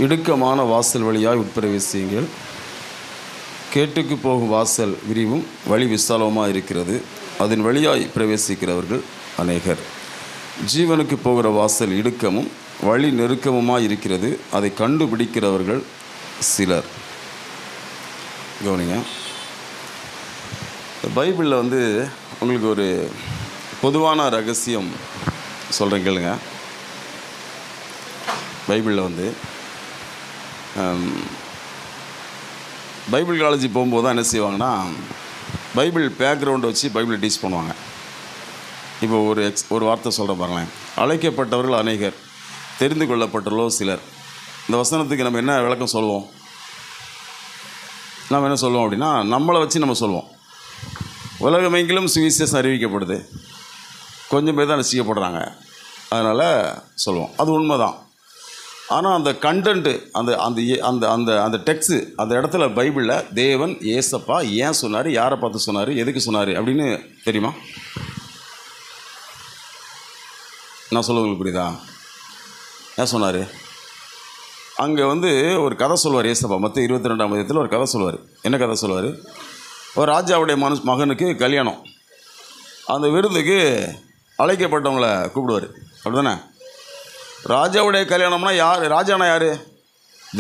இடுக்கமான வாசல் வழியாய் உட்பிரவேசியுங்கள். கேட்டுக்கு போகும் வாசல் விரிவும் வழி விசாலமாக இருக்கிறது, அதன் வழியாய் பிரவேசிக்கிறவர்கள் அநேகர். ஜீவனுக்கு போகிற வாசல் இடுக்கமும் வழி நெருக்கமுமாக இருக்கிறது, அதை கண்டுபிடிக்கிறவர்கள் சிலர். கவனிங்க, பைபிளில் உங்களுக்கு ஒரு பொதுவான ரகசியம் சொல்கிறேன் கேளுங்க. பைபிளில் பைபிள் காலேஜ் போகும்போது தான் என்ன செய்வாங்கன்னா, பைபிள் பேக்ரவுண்டை வச்சு பைபிளை டீச் பண்ணுவாங்க. இப்போ ஒரு வார்த்தை சொல்கிறேன் பாருங்களேன். அழைக்கப்பட்டவர்கள் அநேகர், தெரிந்து கொள்ளப்பட்டவர்களோ சிலர். இந்த வசனத்துக்கு நம்ம என்ன விளக்கம் சொல்லுவோம்? நம்ம என்ன சொல்லுவோம் அப்படின்னா, நம்மளை வச்சு நம்ம சொல்லுவோம். உலகமெங்கிலும் சுவிசேஷம் அறிவிக்கப்படுது, கொஞ்சம் பேர் தான் ரசிக்கப்படுறாங்க, அதனால் சொல்லுவோம். அது உண்மை தான். ஆனால் அந்த கண்டென்ட்டு, அந்த அந்த அந்த அந்த அந்த டெக்ஸ்ட்டு, அந்த இடத்துல பைபிளில் தேவன் ஏசப்பா ஏன் சொன்னார், யாரை பார்த்து சொன்னார், எதுக்கு சொன்னார் அப்படின்னு தெரியுமா? நான் சொல்லுவங்களுக்கு புரியுதா? ஏன் சொன்னார்? அங்கே ஒரு கதை சொல்லுவார் ஏசப்பா. மத்திய 22ஆம் அதிகாரத்தில் ஒரு கதை சொல்லுவார். என்ன கதை சொல்லுவார்? ஒரு ராஜாவுடைய மகனுக்கு கல்யாணம். அந்த விருந்துக்கு அழைக்கப்பட்டவங்களை கூப்பிடுவார், அப்படி தானே? ராஜாவுடைய கல்யாணம்னா யார்? ராஜானா யார்?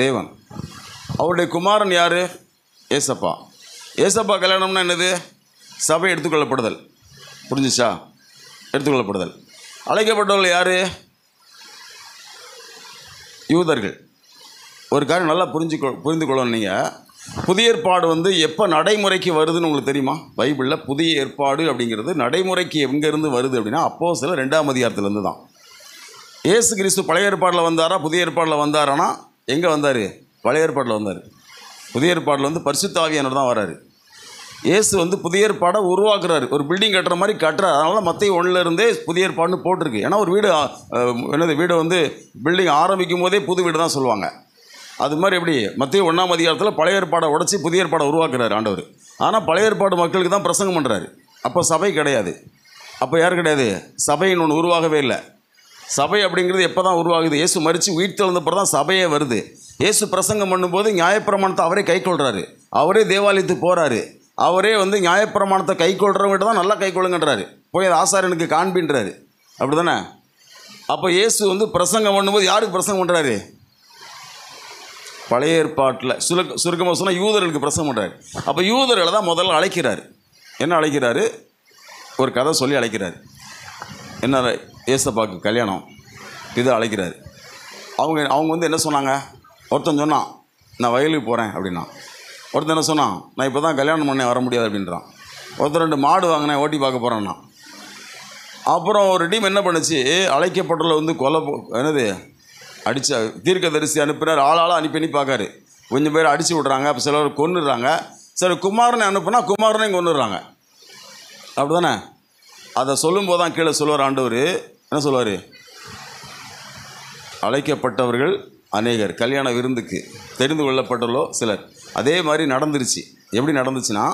தேவன். அவருடைய குமாரன் யார்? ஏசப்பா. ஏசப்பா கல்யாணம்னா என்னது? சபை எடுத்துக்கொள்ளப்படுதல். புரிஞ்சிச்சா? எடுத்துக்கொள்ளப்படுதல். அழைக்கப்பட்டவர்கள் யார்? யூதர்கள். ஒரு காரியம் நல்லா புரிந்து கொள்ளணும். நீங்கள் புதிய ஏற்பாடு எப்போ நடைமுறைக்கு வருதுன்னு உங்களுக்கு தெரியுமா? பைபிளில் புதிய ஏற்பாடு அப்படிங்கிறது நடைமுறைக்கு எங்கேருந்து வருது அப்படின்னா, அப்போஸ்தலர் 2ஆம் அதிகாரத்துலேருந்து தான். இயேசு கிறிஸ்து பழைய ஏற்பாட்டில் வந்தாரா, புதிய ஏற்பாட்டில் வந்தாரானா? எங்கே வந்தார்? பழைய ஏற்பாட்டில் வந்தார். புதிய ஏற்பாட்டில் பரிசுத்த ஆவியானவர் தான் வராரு. இயேசு புதிய ஏற்பாடை உருவாக்குறாரு. ஒரு பில்டிங் கட்டுற மாதிரி கட்டுறாரு. அதனால் மத்திய 1லேருந்தே புதிய ஏற்பாடுன்னு போட்டிருக்கு. ஏன்னா ஒரு வீடு பில்டிங் ஆரம்பிக்கும் போதே புது வீடு தான் சொல்லுவாங்க. அது மாதிரி எப்படி மத்திய 1ஆம் அதிகாரத்தில் பழைய ஏற்பாடை உடச்சி புதிய ஏற்பாடை உருவாக்குறாரு ஆண்டவர். ஆனால் பழைய ஏற்பாடு மக்களுக்கு தான் பிரசங்கம் பண்ணுறாரு. அப்போ சபை கிடையாது. அப்போ யார் கிடையாது? சபைன்னு ஒன்று உருவாகவே இல்லை. சபை அப்படிங்கிறது எப்போ தான் உருவாகுது? இயேசு மரித்து உயிர் தெழுந்தப்பறம் தான் சபையே வருது. இயேசு பிரசங்கம் பண்ணும்போது நியாயப்பிரமாணத்தை அவரே கை கொள்கிறாரு, அவரே தேவாலயத்துக்கு போகிறாரு, அவரே நியாயப்பிரமாணத்தை கை கொள்கிறவங்ககிட்ட தான் நல்லா கை கொள்ளுங்கன்றாரு, போய் அது ஆசாரியனுக்கு காண்பின்றாரு, அப்படி தானே? அப்போ இயேசு பிரசங்கம் பண்ணும்போது யாருக்கு பிரசங்கம் பண்ணுறாரு? பழைய ஏற்பாட்டில் சுருக்கமாக சொன்னால் யூதர்களுக்கு பிரசங்கம் பண்ணுறாரு. அப்போ யூதர்களை தான் முதல்ல அழைக்கிறார். என்ன அழைக்கிறாரு? ஒரு கதை சொல்லி அழைக்கிறார். என்ன? ஏசப்பாக்கு கல்யாணம், இது அழைக்கிறாரு. அவங்க என்ன சொன்னாங்க? ஒருத்தன் சொன்னான், நான் வயலுக்கு போகிறேன் அப்படின்னா. ஒருத்தன் என்ன சொன்னான், நான் இப்போ தான் கல்யாணம் பண்ணேன், வர முடியாது அப்படின்றான். ஒருத்தர் 2 மாடு வாங்கினேன், ஓட்டி பார்க்க போகிறேன்னா. அப்புறம் ஒரு டீம் என்ன பண்ணுச்சு, அழைக்கப்பட்டுள்ள கொலை என்னது அடிச்ச தீர்க்கதரிசி அனுப்புகிறார். ஆளாக அனுப்பி பார்க்காரு. கொஞ்சம் பேர் அடித்து விட்றாங்க, அப்போ சிலர் கொன்னுடுறாங்க. சரி, குமாரனை அனுப்புனா குமாரனையும் கொன்னுடுறாங்க, அப்படி தானே? அதை சொல்லும்போது தான் கீழே சொல்லுவார் ஆண்டவர். என்ன சொல்லுவார்? அழைக்கப்பட்டவர்கள் அநேகர், கல்யாண விருந்துக்கு தெரிந்து கொள்ளப்பட்டவர்களோ சிலர். அதே மாதிரி நடந்துருச்சு. எப்படி நடந்துச்சுன்னா,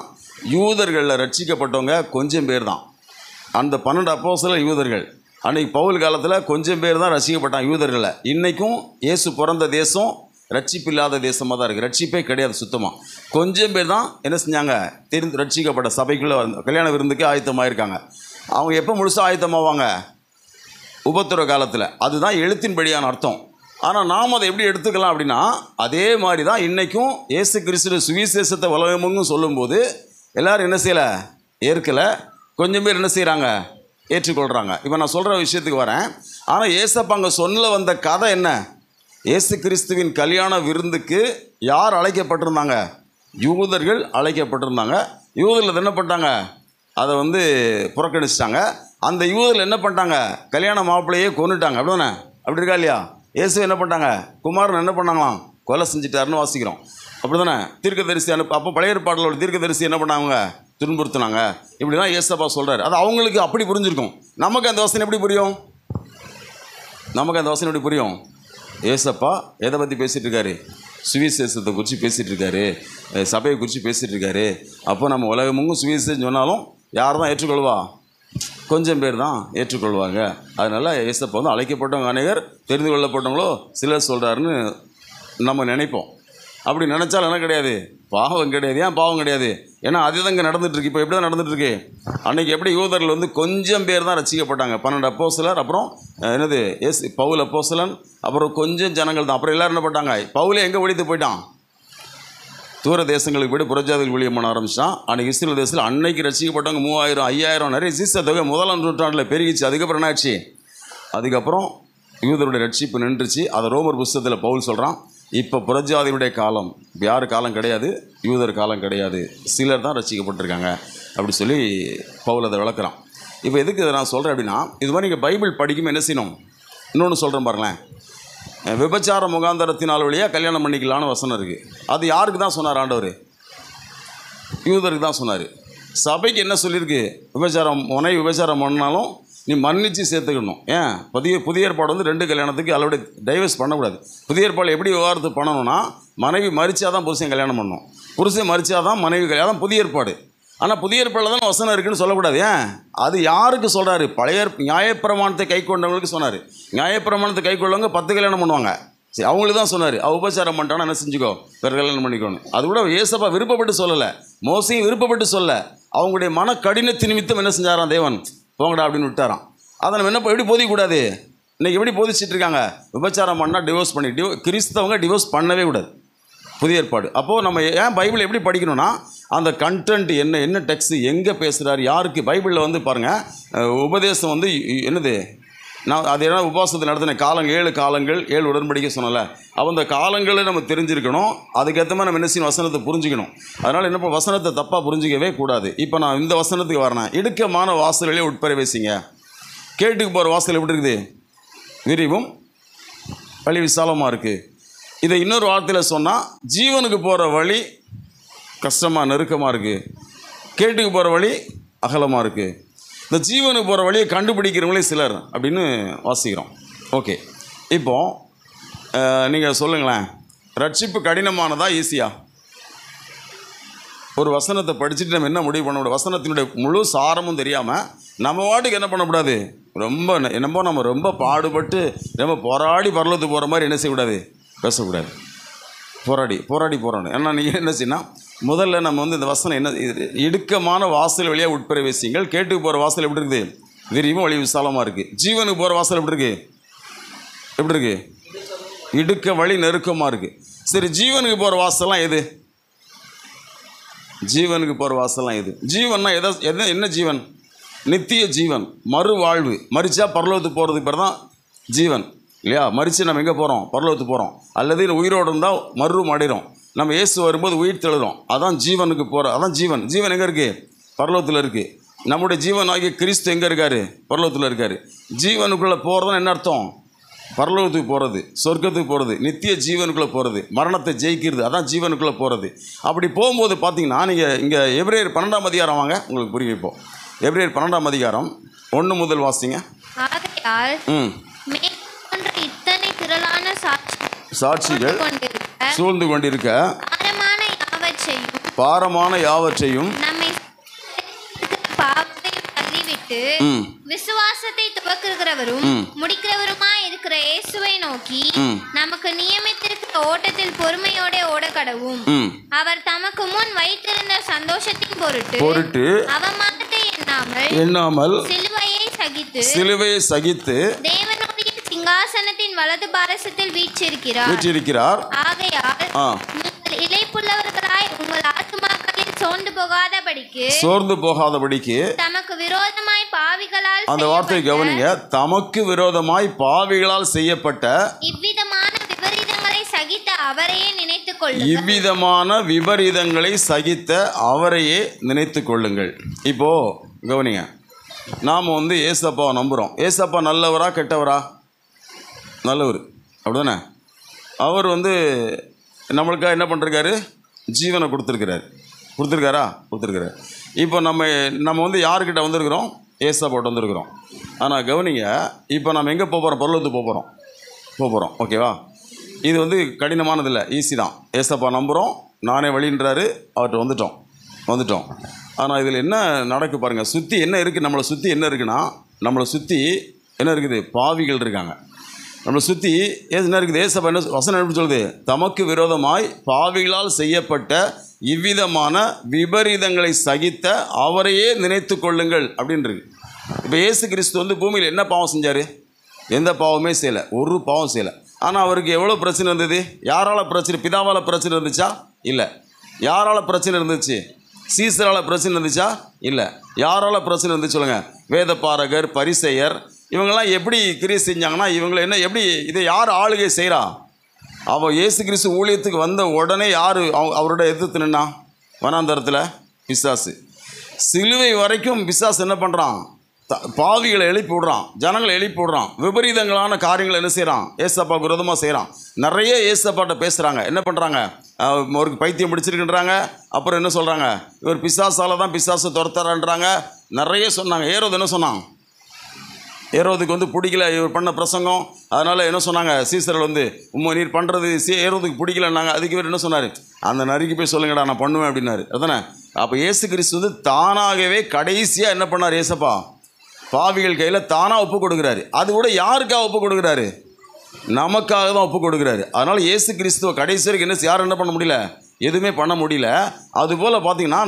யூதர்களில் ரட்சிக்கப்பட்டவங்க கொஞ்சம் பேர் தான். அந்த 12 அப்போஸ்தலர் யூதர்கள். அன்றைக்கி பவுல் காலத்தில் கொஞ்சம் பேர் தான் ரட்சிக்கப்பட்டாங்க யூதர்களில். இன்றைக்கும் இயேசு பிறந்த தேசம் ரட்சிப்பு இல்லாத தேசமாக தான் இருக்குது. ரட்சிப்பே கிடையாது சுத்தமாக. கொஞ்சம் பேர் தான் என்ன செஞ்சாங்க? ரட்சிக்கப்பட்ட சபைக்குள்ளே கல்யாண விருந்துக்கு ஆயத்தமாக இருக்காங்க. அவங்க எப்போ முழுசாக ஆயத்தமாவாங்க? உபத்திர காலத்தில். அதுதான் எழுத்தின்படியான அர்த்தம். ஆனால் நாம் அதை எப்படி எடுத்துக்கலாம் அப்படின்னா, அதே மாதிரி தான் இன்றைக்கும் இயேசு கிறிஸ்து சுவிசேஷத்தை உலகமெங்கும் சொல்லும்போது எல்லோரும் என்ன செய்யலை? ஏற்கலை. கொஞ்சம் பேர் என்ன செய்கிறாங்க? ஏற்றுக்கொள்கிறாங்க. இப்போ நான் சொல்கிற விஷயத்துக்கு வரேன். ஆனால் ஏசப்பா அங்கே சொல்ல வந்த கதை என்ன? இயேசு கிறிஸ்துவின் கல்யாண விருந்துக்கு யார் அழைக்கப்பட்டிருந்தாங்க? யூதர்கள் அழைக்கப்பட்டிருந்தாங்க. யூதர்கள் என்ன பண்ணிட்டாங்க? அதை புறக்கணிச்சிட்டாங்க. அந்த யூதர்கள் என்ன பண்ணிட்டாங்க? கல்யாண மாப்பிள்ளையே கொன்னுட்டாங்க, அப்படி தானே? அப்படி இருக்கா இல்லையா? இயேசு என்ன பண்ணிட்டாங்க? குமாரன் என்ன பண்ணாங்களாம்? கொலை செஞ்சிட்டாருன்னு வாசிக்கிறோம், அப்படி தானே? தீர்க்கதரிசி அப்போ பழைய ஏற்பாட்டில் ஒரு தீர்க்கதரிசி என்ன பண்ணாங்க? துன்புறுத்தினாங்க. இப்படி தான் ஏசப்பா சொல்கிறார். அது அவங்களுக்கு அப்படி புரிஞ்சிருக்கும். நமக்கு அந்த வசனம் எப்படி புரியும்? எப்படி புரியும்? ஏசப்பா எதை பற்றி பேசிகிட்டு இருக்காரு? சுவிசேஷத்தை குறித்து பேசிகிட்டு இருக்காரு, சபையை குறித்து பேசிகிட்டு இருக்காரு. அப்போ நம்ம உலகமும் சுவிசேஷம் சொன்னாலும் யார் தான் ஏற்றுக்கொள்வா? கொஞ்சம் பேர் தான் ஏற்றுக்கொள்வாங்க. அதனால் ஏசப்பா அழைக்கப்பட்டவங்க அநேகர், தெரிந்து கொள்ளப்பட்டவங்களோ சிலர் சொல்கிறாருன்னு நம்ம நினைப்போம். அப்படி நினச்சாலும் என்ன கிடையாது, பாவம் கிடையாது. ஏன் பாவம் கிடையாது? ஏன்னா அதுதான் இங்கே நடந்துகிட்ருக்கு. இப்போ எப்படி தான் நடந்துகிட்ருக்கு? அன்றைக்கி எப்படி யூதர்கள் வந்து கொஞ்சம் பேர் தான் ரட்சிக்கப்பட்டாங்க. 12 அப்போஸ்தலர், அப்புறம் என்னது பவுல் அப்போஸ்தலன், அப்புறம் கொஞ்சம் ஜனங்கள் தான். அப்புறம் எல்லோரும் என்ன பண்ணாங்க? பவுலே எங்கே ஒழித்து போயிட்டான்? தூர தேசங்களுக்கு போய்ட்டு புறஜாதிகள் ஊழியம் பண்ண ஆரம்பிச்சிட்டான். அன்றைக்கி இஸ்ரேல் தேசத்தில் அன்னைக்கு ரசிக்கப்பட்டவங்க 3000 5000 நிறைய சீச தொகை 1ஆம் நூற்றாண்டில் பெருகிச்சு. அதுக்கப்புறம் என்னாச்சு? அதுக்கப்புறம் யூதருடைய ரட்சிப்பு நின்றுச்சு. அதை ரோமர் புஸ்தகத்தில் பவுல் சொல்கிறான், இப்போ புறஜாதியுடைய காலம், யார் காலம் கிடையாது, யூதர் காலம் கிடையாது, சிலர் தான் ரசிக்கப்பட்டிருக்காங்க அப்படி சொல்லி பவுல் அதை விளக்குறான். இப்போ எதுக்கு இதை நான் சொல்கிறேன் அப்படின்னா, இது மாதிரி நீங்கள் பைபிள் படிக்கும் என்ன செய்யணும்? இன்னொன்று சொல்கிறேன் பாருங்களேன். விபச்சார முகாந்தரத்தினால் வழியாக கல்யாணம் பண்ணிக்கலான்னு வசனம் இருக்குது. அது யாருக்கு தான் சொன்னார் ஆண்டவர்? யூதருக்கு தான் சொன்னார். சபைக்கு என்ன சொல்லியிருக்கு? விபச்சாரம் பண்ணாலும் நீ மன்னிச்சு சேர்த்துக்கணும். ஏன்? புதிய ஏற்பாடு வந்து 2 கல்யாணத்துக்கு அளவுடைய டைவர்ஸ் பண்ணக்கூடாது. புதிய ஏற்பாடு எப்படி விவாகரத்து பண்ணணும்னா, மனைவி மரிச்சாதான் புருஷன் கல்யாணம் பண்ணணும், புருஷன் மரிச்சாதான் மனைவி கல்யாணம். புதிய ஏற்பாடு. ஆனால் புதிய ஏற்பாடில் தான் வசனம் இருக்குன்னு சொல்லக்கூடாது. ஏன்? அது யாருக்கு சொல்கிறாரு? பழைய நியாயப்பிரமாணத்தை கை கொண்டவங்களுக்கு சொன்னார். நியாயப்பிரமாணத்தை கை கொள்ளவங்க 10 கல்யாணம் பண்ணுவாங்க. சரி, அவங்களுக்கு தான் சொன்னார். உபச்சாரம் பண்ணிட்டானா என்ன செஞ்சுக்கோ, வேறு கல்யாணம் பண்ணிக்கணும். அது கூட ஏசப்பா விருப்பப்பட்டு சொல்லலை, மோசையும் விருப்பப்பட்டு சொல்ல. அவங்களுடைய மன கடினத்தின் நிமித்தம் என்ன செஞ்சாராம்? தேவன் போங்கடா அப்படின்னு விட்டாராம். அதை நம்ம என்ன எப்படி போதிக்கூடாது? இன்றைக்கி எப்படி போதிச்சுட்டு இருக்காங்க? விபச்சாரம் பண்ணால் டிவோர்ஸ் பண்ணி கிறிஸ்தவங்க டிவோர்ஸ் பண்ணவே கூடாது, புதிய ஏற்பாடு. அப்போது நம்ம ஏன் பைபிள் எப்படி படிக்கணும்னா, அந்த கண்டென்ட் என்ன டெக்ஸ்ட் எங்கே பேசுகிறார், யாருக்கு. பைபிளில் வந்து பாருங்கள், உபதேசம் வந்து என்னது, நான் அது என்ன உபவாசத்தில் நடத்தின 7 காலங்கள் 7 உடன்படிக்கை சொன்னல. அப்போ அந்த காலங்களை நம்ம தெரிஞ்சிருக்கணும். அதுக்கேற்ற மாதிரி நம்ம என்ன செய்யணும்? வசனத்தை புரிஞ்சுக்கணும். அதனால் என்ன, வசனத்தை தப்பாக புரிஞ்சிக்கவே கூடாது. இப்போ நான் இந்த வசனத்துக்கு வரேன். இடுக்கமான வாசல்களே உட்பிரவேசிங்க. கேட்டுக்கு போகிற வாசல் எப்படி இருக்குது? விரிவும் வழி விசாலமாக இருக்குது. இதை இன்னொரு வார்த்தையில் சொன்னால், ஜீவனுக்கு போகிற வழி கஷ்டமாக நெருக்கமாக இருக்குது, கேட்டுக்கு போகிற வழி அகலமாக இருக்குது. இந்த ஜீவனுக்கு போகிற வழியை கண்டுபிடிக்கிறவங்களே சிலர் அப்படின்னு வாசிக்கிறோம். ஓகே, இப்போது நீங்கள் சொல்லுங்களேன், ரட்சிப்பு கடினமானதா ஈஸியா? ஒரு வசனத்தை படிச்சுட்டு நம்ம என்ன முடிவு பண்ண முடியும்? வசனத்தினுடைய முழு சாரமும் தெரியாமல் நம்ம வாட்டுக்கு என்ன பண்ணக்கூடாது? நம்ம ரொம்ப பாடுபட்டு ரொம்ப போராடி பரலத்துக்கு போகிற மாதிரி என்ன செய்யக்கூடாது? பேசக்கூடாது. போராடணும். ஏன்னா நீங்கள் என்ன செய்யணும், முதல்ல நம்ம வந்து இந்த வசனம் என்ன, இடுக்கமான வாசல் வழியாக உட்பிரவேசிங்கள். கேட்டுக்கு போகிற வாசல் எப்படி இருக்குது? விரிவும் வழி விசாலமாக இருக்குது. ஜீவனுக்கு போகிற வாசல் எப்படி இருக்குது? இடுக்க வழி நெருக்கமாக இருக்குது. சரி, ஜீவனுக்கு போகிற வாசல்லாம் எது? ஜீவனுக்கு போகிற வாசல்லாம் எது? ஜீவன்னா என்ன ஜீவன்? நித்திய ஜீவன், மறுவாழ்வு. மரிச்சா பரலோகத்துக்கு போகிறதுக்கு பேர் தான் ஜீவன், இல்லையா? மரித்து நம்ம எங்கே போகிறோம்? பரலோகத்துக்கு போகிறோம். அல்லது உயிரோடு இருந்தால் மறுரூபம் அடைகிறோம். நம்ம இயேசு வரும்போது உயிர் தெழுறோம். அதான் ஜீவனுக்கு போகிற, அதான் ஜீவன். ஜீவன் எங்கே இருக்குது? பரலோகத்தில் இருக்குது. நம்முடைய ஜீவன் ஆகிய கிறிஸ்து எங்கே இருக்கார்? பரலோகத்தில் இருக்கார். ஜீவனுக்குள்ளே போகிறதுன்னு என்ன அர்த்தம்? பரலோகத்துக்கு போகிறது, சொர்க்கத்துக்கு போகிறது, நித்திய ஜீவனுக்குள்ளே போகிறது, மரணத்தை ஜெயிக்கிறது, அதான் ஜீவனுக்குள்ளே போகிறது. அப்படி போகும்போது பார்த்தீங்கன்னா, நீங்கள் இங்கே எபிரேயர் 12ஆம் அதிகாரம் வாங்க, உங்களுக்கு புரிய வைப்போம். எபிரேயர் 12ஆம் அதிகாரம் 1 முதல் வாசிங்க. இத்தனை திரளான சாட்சிகள் சூழ்ந்து கொண்டிருக்க பாரமான யாவற்றையும் விசுவாசத்தை துவக்குகிறவரும் முடிக்கிறவருமாய் இருக்கிற இயேசுவை நோக்கி நமக்கு நியமித்திருக்கிற ஓட்டத்தில் பொறுமையோட ஓடக்கடவும். அவர் தமக்கு முன் வைத்திருந்த சந்தோஷத்தின் பொருட்டு அவமானத்தை எண்ணாமல் சிலுவையை சகித்து தேவனுடைய சிங்காசனத்தின் வலது பாரசத்தில் வீற்றிருக்கிறார். ஆகையால் இளைப்புள்ளவர்களாய் உங்கள் ஆத்துமாக்களில் சோர்ந்து போகாதபடிக்கு தமக்கு விரோதமாய் பாவிகளால், அந்த வார்த்தையை கவனிங்க, தமக்கு விரோதமாய் பாவிகளால் செய்யப்பட்ட இவ்விதமான விபரீதங்களை சகித்த அவரையே நினைத்து கொள்ளுங்கள். இப்போ கவனிங்க, நாம் வந்து ஏசப்பாவை நம்புகிறோம். ஏசப்பா நல்லவரா கெட்டவரா? நல்லவர், அப்படிதானே? அவர் வந்து நம்மளுக்காக என்ன பண்ணிருக்காரு? ஜீவனை கொடுத்துருக்காரு. இப்போ நம்ம வந்து யாருக்கிட்ட வந்திருக்கிறோம்? ஏசப்பாட்ட வந்திருக்கிறோம். ஆனால் கவனிங்க, இப்போ நம்ம எங்கே போகிறோம்? பரலோகத்துக்கு போகிறோம். ஓகேவா? இது வந்து கடினமானதில்லை, ஈஸி தான். ஏசப்பா நம்புகிறோம், நானே வழின்றாரு, அவர்கிட்ட வந்துட்டோம். ஆனால் இதில் என்ன நடக்கு பாருங்கள். சுற்றி என்ன இருக்குது? நம்மளை சுற்றி என்ன இருக்குன்னா, நம்மளை சுற்றி என்ன இருக்குது? பாவிகள் இருக்காங்க. நம்மளை சுற்றி என்ன இருக்குது? ஏசப்பா என்ன வசனம் எப்படி சொல்லுது? தமக்கு விரோதமாய் பாவிகளால் செய்யப்பட்ட இவ்விதமான விபரீதங்களை சகித்த அவரையே நினைத்து கொள்ளுங்கள் அப்படின்றது. இப்போ இயேசு கிறிஸ்து வந்து பூமியில் என்ன பாவம் செஞ்சார்? எந்த பாவமே செய்யலை, ஒரு பாவம் செய்யலை. ஆனால் அவருக்கு எவ்வளோ பிரச்சனை இருந்தது? யாரால் பிரச்சனை? பிதாவால் பிரச்சனை இருந்துச்சா? இல்லை. யாரால் பிரச்சனை இருந்துச்சு? சீசரால் பிரச்சனை இருந்துச்சா? இல்லை. யாரால் பிரச்சனை இருந்துச்சு சொல்லுங்கள்? வேதபாரகர், பரிசேயர், இவங்கெல்லாம் எப்படி கிரியை செஞ்சாங்கன்னா, இவங்களை என்ன எப்படி இதை யார் ஆளுகை செய்கிறா? அவள் இயேசு கிறிஸ்து ஊழியத்துக்கு வந்த உடனே யார் அவரோட எதிர்த்து நின்னா? வனாந்தரத்தில் பிசாசு. சிலுவை வரைக்கும் பிசாசு என்ன பண்ணுறான்? பாவிகளை எழுப்பி விடுறான், ஜனங்களை எழுப்பி விடுறான், விபரீதங்களான காரியங்களை என்ன செய்கிறான்? ஏசப்பாவுக்கு விரோதமாக செய்கிறான். நிறைய ஏசப்பாட்ட பேசுகிறாங்க. என்ன பண்ணுறாங்க? அவருக்கு பைத்தியம் பிடிச்சிருக்குன்றாங்க. அப்புறம் என்ன சொல்கிறாங்க? இவர் பிசாசால் தான் பிசாசை துரத்துறான்றாங்க. நிறைய சொன்னாங்க. ஏரோது என்ன சொன்னான்? ஏரோதுக்கு வந்து பிடிக்கல இவர் பண்ண பிரசங்கம். அதனால் என்ன சொன்னாங்க? சீசர்கள் வந்து நீர் பண்ணுறது ஏரோதுக்கு பிடிக்கலன்னாங்க. அதுக்கு இவர் என்ன சொன்னார்? அந்த நரிக்கு போய் சொல்லுங்கடா, நான் பண்ணுவேன் அப்படின்னாரு. அதுதானே? அப்போ இயேசு கிறிஸ்து வந்து தானாகவே கடைசியாக என்ன பண்ணார்? ஏசப்பா பாவிகள் கையில் தானாக ஒப்பு கொடுக்குறாரு. அது கூட யாருக்காக ஒப்பு கொடுக்குறாரு? நமக்காக தான் ஒப்பு கொடுக்குறாரு. அதனால் இயேசு கிறிஸ்துவ கடைசி வரைக்கும் யாரும் என்ன பண்ண முடியல? எதுவுமே பண்ண முடியல. அதுபோல் பார்த்திங்கன்னா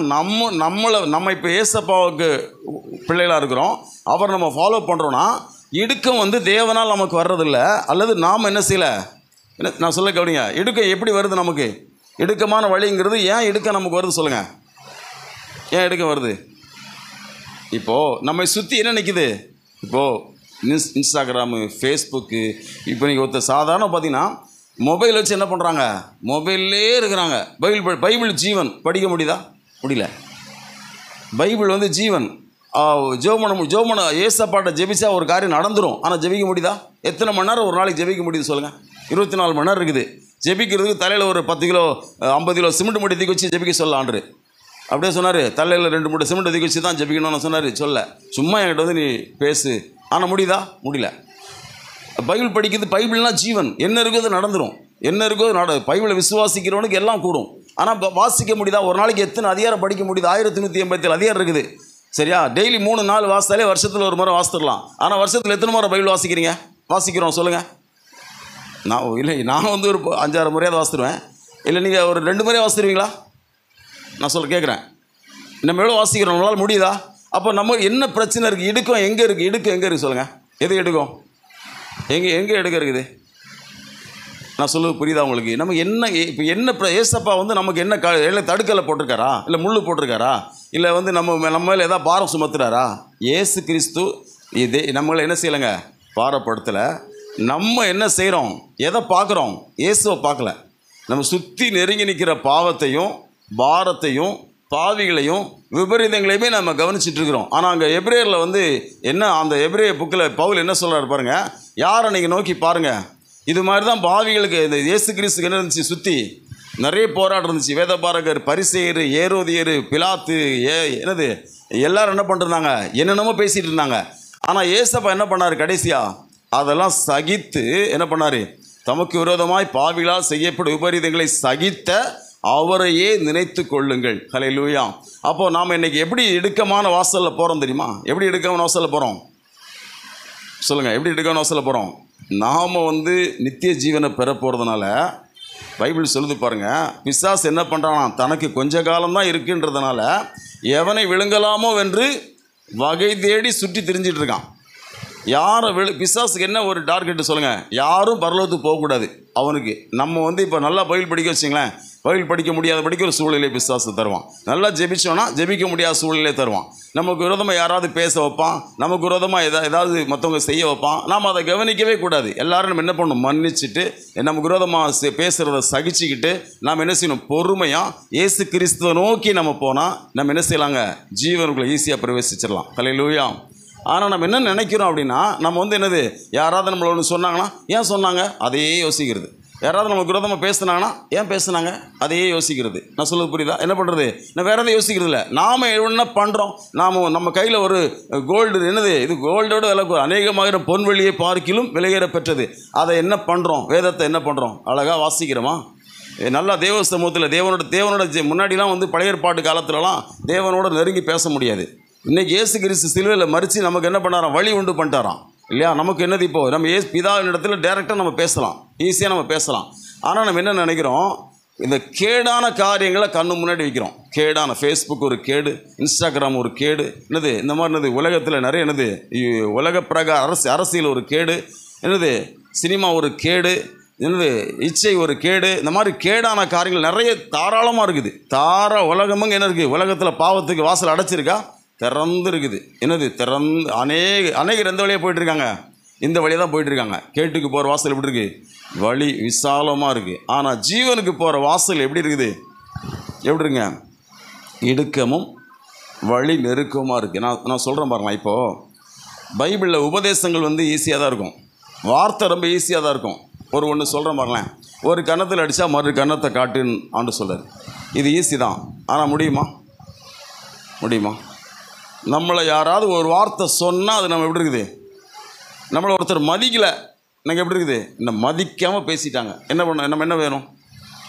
நம்ம இப்போ ஏசப்பாவுக்கு பிள்ளைகளாக இருக்கிறோம். அவர் நம்ம ஃபாலோ பண்ணுறோன்னா இடுக்கம் வந்து தேவனால் நமக்கு வர்றதில்ல. அல்லது நாம் என்ன செய்யலை? நான் சொல்ல கவனிங்க. இடுக்கம் எப்படி வருது நமக்கு? இடுக்கமான வழிங்கிறது ஏன் இடுக்கம் நமக்கு வருது சொல்லுங்கள்? ஏன் இடுக்கம் வருது? இப்போது நம்ம சுற்றி என்ன நிற்கிது? இப்போது இன்ஸ்டாகிராமு, ஃபேஸ்புக்கு, இப்போ நீங்கள் ஒருத்தர் சாதாரண பார்த்தீங்கன்னா மொபைல் வச்சு என்ன பண்ணுறாங்க? மொபைல்லே இருக்கிறாங்க. பைபிள் ஜீவன் படிக்க முடியுதா? முடியல. பைபிள் வந்து ஜீவன். ஜோமன ஏசப்பாட்ட ஜெபிச்சா ஒரு காரியம் நடந்துடும். ஆனால் ஜெபிக்க முடியுதா? எத்தனை மணி நேரம் ஒரு நாளைக்கு ஜெபிக்க முடியுது சொல்லுங்கள்? 24 மணி நேரம் இருக்குது. ஜெபிக்கிறதுக்கு தலையில் ஒரு 10 கிலோ 50 கிலோ சிமெண்ட் மூட்டை தூக்கி வச்சு ஜெபிக்க சொல்லலான்று அப்படியே சொன்னார். தலையில் 2 மூட்டை சிமெண்ட் தூக்கி வச்சு தான் ஜெபிக்கணும்னு சொன்னார். சொல்ல சும்மா என்கிட்ட வந்து நீ பேசு. ஆனால் முடியுதா? முடியல. பைபிள் படிக்கிறது, பைபிள்னால் ஜீவன். என்ன இருக்கோ அது நடந்துடும். என்ன இருக்கோ பைபிளை விசுவாசிக்கிறவனுக்கு எல்லாம் கூடும். ஆனால் வாசிக்க முடியுதா? ஒரு நாளைக்கு எத்தனை அதிகாரம் படிக்க முடியுது? 1187 அதிகாரம் இருக்குது. சரியா? டெய்லி 3-4 வாசித்தாலே வருஷத்தில் ஒரு முறை வாசித்துடலாம். ஆனால் வருஷத்தில் எத்தனை முறை பைபிள் வாசிக்கிறோம் சொல்லுங்கள்? நான் வந்து ஒரு 5-6 முறையாவது வாசிடுவேன். இல்லை நீங்கள் ஒரு 2 முறையாக வாசிடுவீங்களா? நான் கேட்குறேன். நம்ம எவ்வளோ வாசிக்கிறோம்? நம்மளால் முடியுதா? அப்போ நம்ம என்ன பிரச்சனை இருக்குது? இடுக்கம் எங்கே இருக்குது? இடுக்கம் எங்கே இருக்குது சொல்லுங்கள்? எது எடுக்கும்? எங்கே எடுக்க இருக்குது? நான் சொல்லுவது புரியுதா உங்களுக்கு? நமக்கு என்ன இப்போ என்ன ஏசப்பா வந்து நமக்கு என்ன இல்லை தடுக்கலை போட்டிருக்காரா? இல்லை முள் போட்டிருக்காரா? இல்லை வந்து நம்ம மேலே ஏதாவது பாரம் சுமத்துறாரா? இயேசு கிறிஸ்து இதே நம்மளை என்ன செய்யலைங்க? பாரப்படுத்தலை. நம்ம என்ன செய்கிறோம்? எதை பார்க்குறோம்? இயேசுவை பார்க்கல. நம்ம சுற்றி நெருங்கி நிற்கிற பாவத்தையும் பாரத்தையும் பாவிகளையும் விபரீதங்களையுமே நம்ம கவனிச்சிட்ருக்கிறோம். ஆனால் அங்கே எபிரேயரில் வந்து என்ன அந்த எபிரேய புக்கில் பவுல் என்ன சொல்கிறார் பாருங்கள். யாரை நீங்கள் நோக்கி பாருங்கள். இது மாதிரி தான் பாவிகளுக்கு இந்த இயேசு கிறிஸ்துக்கு என்ன இருந்துச்சு? சுற்றி நிறைய போராட்டம் இருந்துச்சு. வேதபாரகர், பரிசேயர், ஏரோதியர், பிலாத்து, என்னது எல்லோரும் என்ன பண்ணிருந்தாங்க? என்னென்னமோ பேசிகிட்டு இருந்தாங்க. ஆனால் ஏசப்பா என்ன பண்ணார்? கடைசியாக அதெல்லாம் சகித்து என்ன பண்ணார்? தமக்கு விரோதமாய் பாவிகளால் செய்யப்படும் விபரீதங்களை சகித்த அவரையே நினைத்து கொள்ளுங்கள். ஹல்லேலூயா. அப்போது நாம் இன்றைக்கி எப்படி இடுக்கமான வாசலில் போகிறோம் தெரியுமா? எப்படி இடுக்கமான வாசலில் போகிறோம் சொல்லுங்கள்? எப்படி இடுக்கமான வாசலில் போகிறோம்? நாம் வந்து நித்திய ஜீவனை பெற போகிறதுனால பைபிள் சொல்லுது பாருங்கள். பிசாசு என்ன பண்ணுறானா? தனக்கு கொஞ்ச காலம்தான் இருக்குன்றதுனால எவனை விழுங்கலாமோ என்று வகை தேடி சுற்றி திரிஞ்சிட்டு இருக்கான். யாரை பிசாசுக்கு என்ன ஒரு டார்கெட்டு சொல்லுங்கள்? யாரும் பரலோகத்துக்கு போகக்கூடாது அவனுக்கு. நம்ம வந்து இப்போ நல்லா பைபிள் படிக்க வச்சிங்களேன், பைபிள் படிக்க முடியாத படிக்க ஒரு சூழ்நிலை பிசாசு தருவான். நல்லா ஜெபிச்சோன்னா ஜெபிக்க முடியாத சூழ்நிலை தருவான். நமக்கு விரோதமாக யாராவது பேச வைப்பான். நமக்கு விரோதமாக ஏதாவது மற்றவங்க செய்ய வைப்பான். நாம் அதை கவனிக்கவே கூடாது. எல்லோரும் நம்ம என்ன பண்ணணும்? மன்னிச்சுட்டு நமக்கு விரோதமாக பேசுகிறத சகிச்சுக்கிட்டு நாம் என்ன செய்யணும்? பொறுமையாக இயேசு கிறிஸ்துவை நோக்கி நம்ம போனால் நம்ம என்ன செய்யலாங்க? ஜீவனுக்குள்ளே ஈஸியாக பிரவேசிச்சிடலாம். ஹல்லேலூயா. ஆனால் நம்ம என்ன நினைக்கிறோம் அப்படின்னா, நம்ம வந்து என்னது, யாராவது நம்மளை ஒன்று சொன்னாங்கன்னா ஏன் சொன்னாங்க அதையே யோசிக்கிறது. யாராவது நமக்கு விரோதமாக பேசுனாங்கன்னா ஏன் பேசுனாங்க அதையே யோசிக்கிறது. நான் சொல்லுவது புரியுதா? என்ன பண்ணுறது? நான் வேறு எதாவது யோசிக்கிறது இல்லை. நாம் என்ன பண்ணுறோம்? நம்ம கையில் ஒரு கோல்டு, என்னது இது, கோல்டோட விலை அநேகமாக பொன்வெளியை பார்க்கிலும் விலையேற பெற்றது. அதை என்ன பண்ணுறோம்? வேதத்தை என்ன பண்ணுறோம்? அழகாக வாசிக்கிறோமா? நல்லா தேவ சமூகத்தில் தேவனோட முன்னாடிலாம் வந்து பழைய ஏற்பாட்டு காலத்துலலாம் தேவனோட நெருங்கி பேச முடியாது. இன்றைக்கி இயேசு கிறிஸ்து சிலுவையில் மறித்து நமக்கு என்ன பண்ணாராம்? வழி உண்டு பண்ணிட்டாராம். இல்லையா? நமக்கு என்னது இப்போது நம்ம பிதாவின் இடத்துல டைரெக்டாக நம்ம பேசலாம், ஈஸியாக நம்ம பேசலாம். ஆனால் நம்ம என்ன நினைக்கிறோம், இந்த கேடான காரியங்களை கண்ணு முன்னாடி வைக்கிறோம். கேடான ஃபேஸ்புக் ஒரு கேடு, இன்ஸ்டாகிராம் ஒரு கேடு, என்னது இந்த மாதிரி என்னது உலகத்தில் நிறைய என்னது உலக அரசியல் ஒரு கேடு, என்னது சினிமா ஒரு கேடு, என்னது இச்சை ஒரு கேடு, இந்த மாதிரி கேடான காரியங்கள் நிறைய தாராளமாக இருக்குது. உலகமுங்க என்ன இருக்குது, உலகத்தில் பாவத்துக்கு வாசல் அடைச்சிருக்கா? திறந்து இருக்குது. என்னது திறந்து அநேகர் எந்த வழியாக போயிட்டுருக்காங்க? இந்த வழியாக தான் போயிட்டுருக்காங்க. கேட்டுக்கு போகிற வாசல் எப்படி இருக்குது? வழி விசாலமாக இருக்குது. ஆனால் ஜீவனுக்கு போகிற வாசல் எப்படி இருக்குது? எப்படி இருக்குங்க? இடுக்கமும் வழி நெருக்கமாக இருக்குது. நான் சொல்கிறேன் பாருங்களேன். இப்போது பைபிளில் உபதேசங்கள் வந்து ஈஸியாக தான் இருக்கும், வார்த்தை ரொம்ப ஈஸியாக தான் இருக்கும். ஒன்று சொல்கிறேன் பாருங்களேன், ஒரு கன்னத்தில் அடித்தா மறு கன்னத்தை காட்டுன்னு ஆண்டு சொல்கிறார். இது ஈஸி தான். ஆனால் முடியுமா? நம்மளை யாராவது ஒரு வார்த்தை சொன்னால் அது நம்ம எப்படி இருக்குது? நம்மளை ஒருத்தர் மதிக்கலை, எனக்கு எப்படி இருக்குது? இந்த மதிக்காமல் பேசிட்டாங்க, என்ன பண்ண, நம்ம என்ன வேணும்?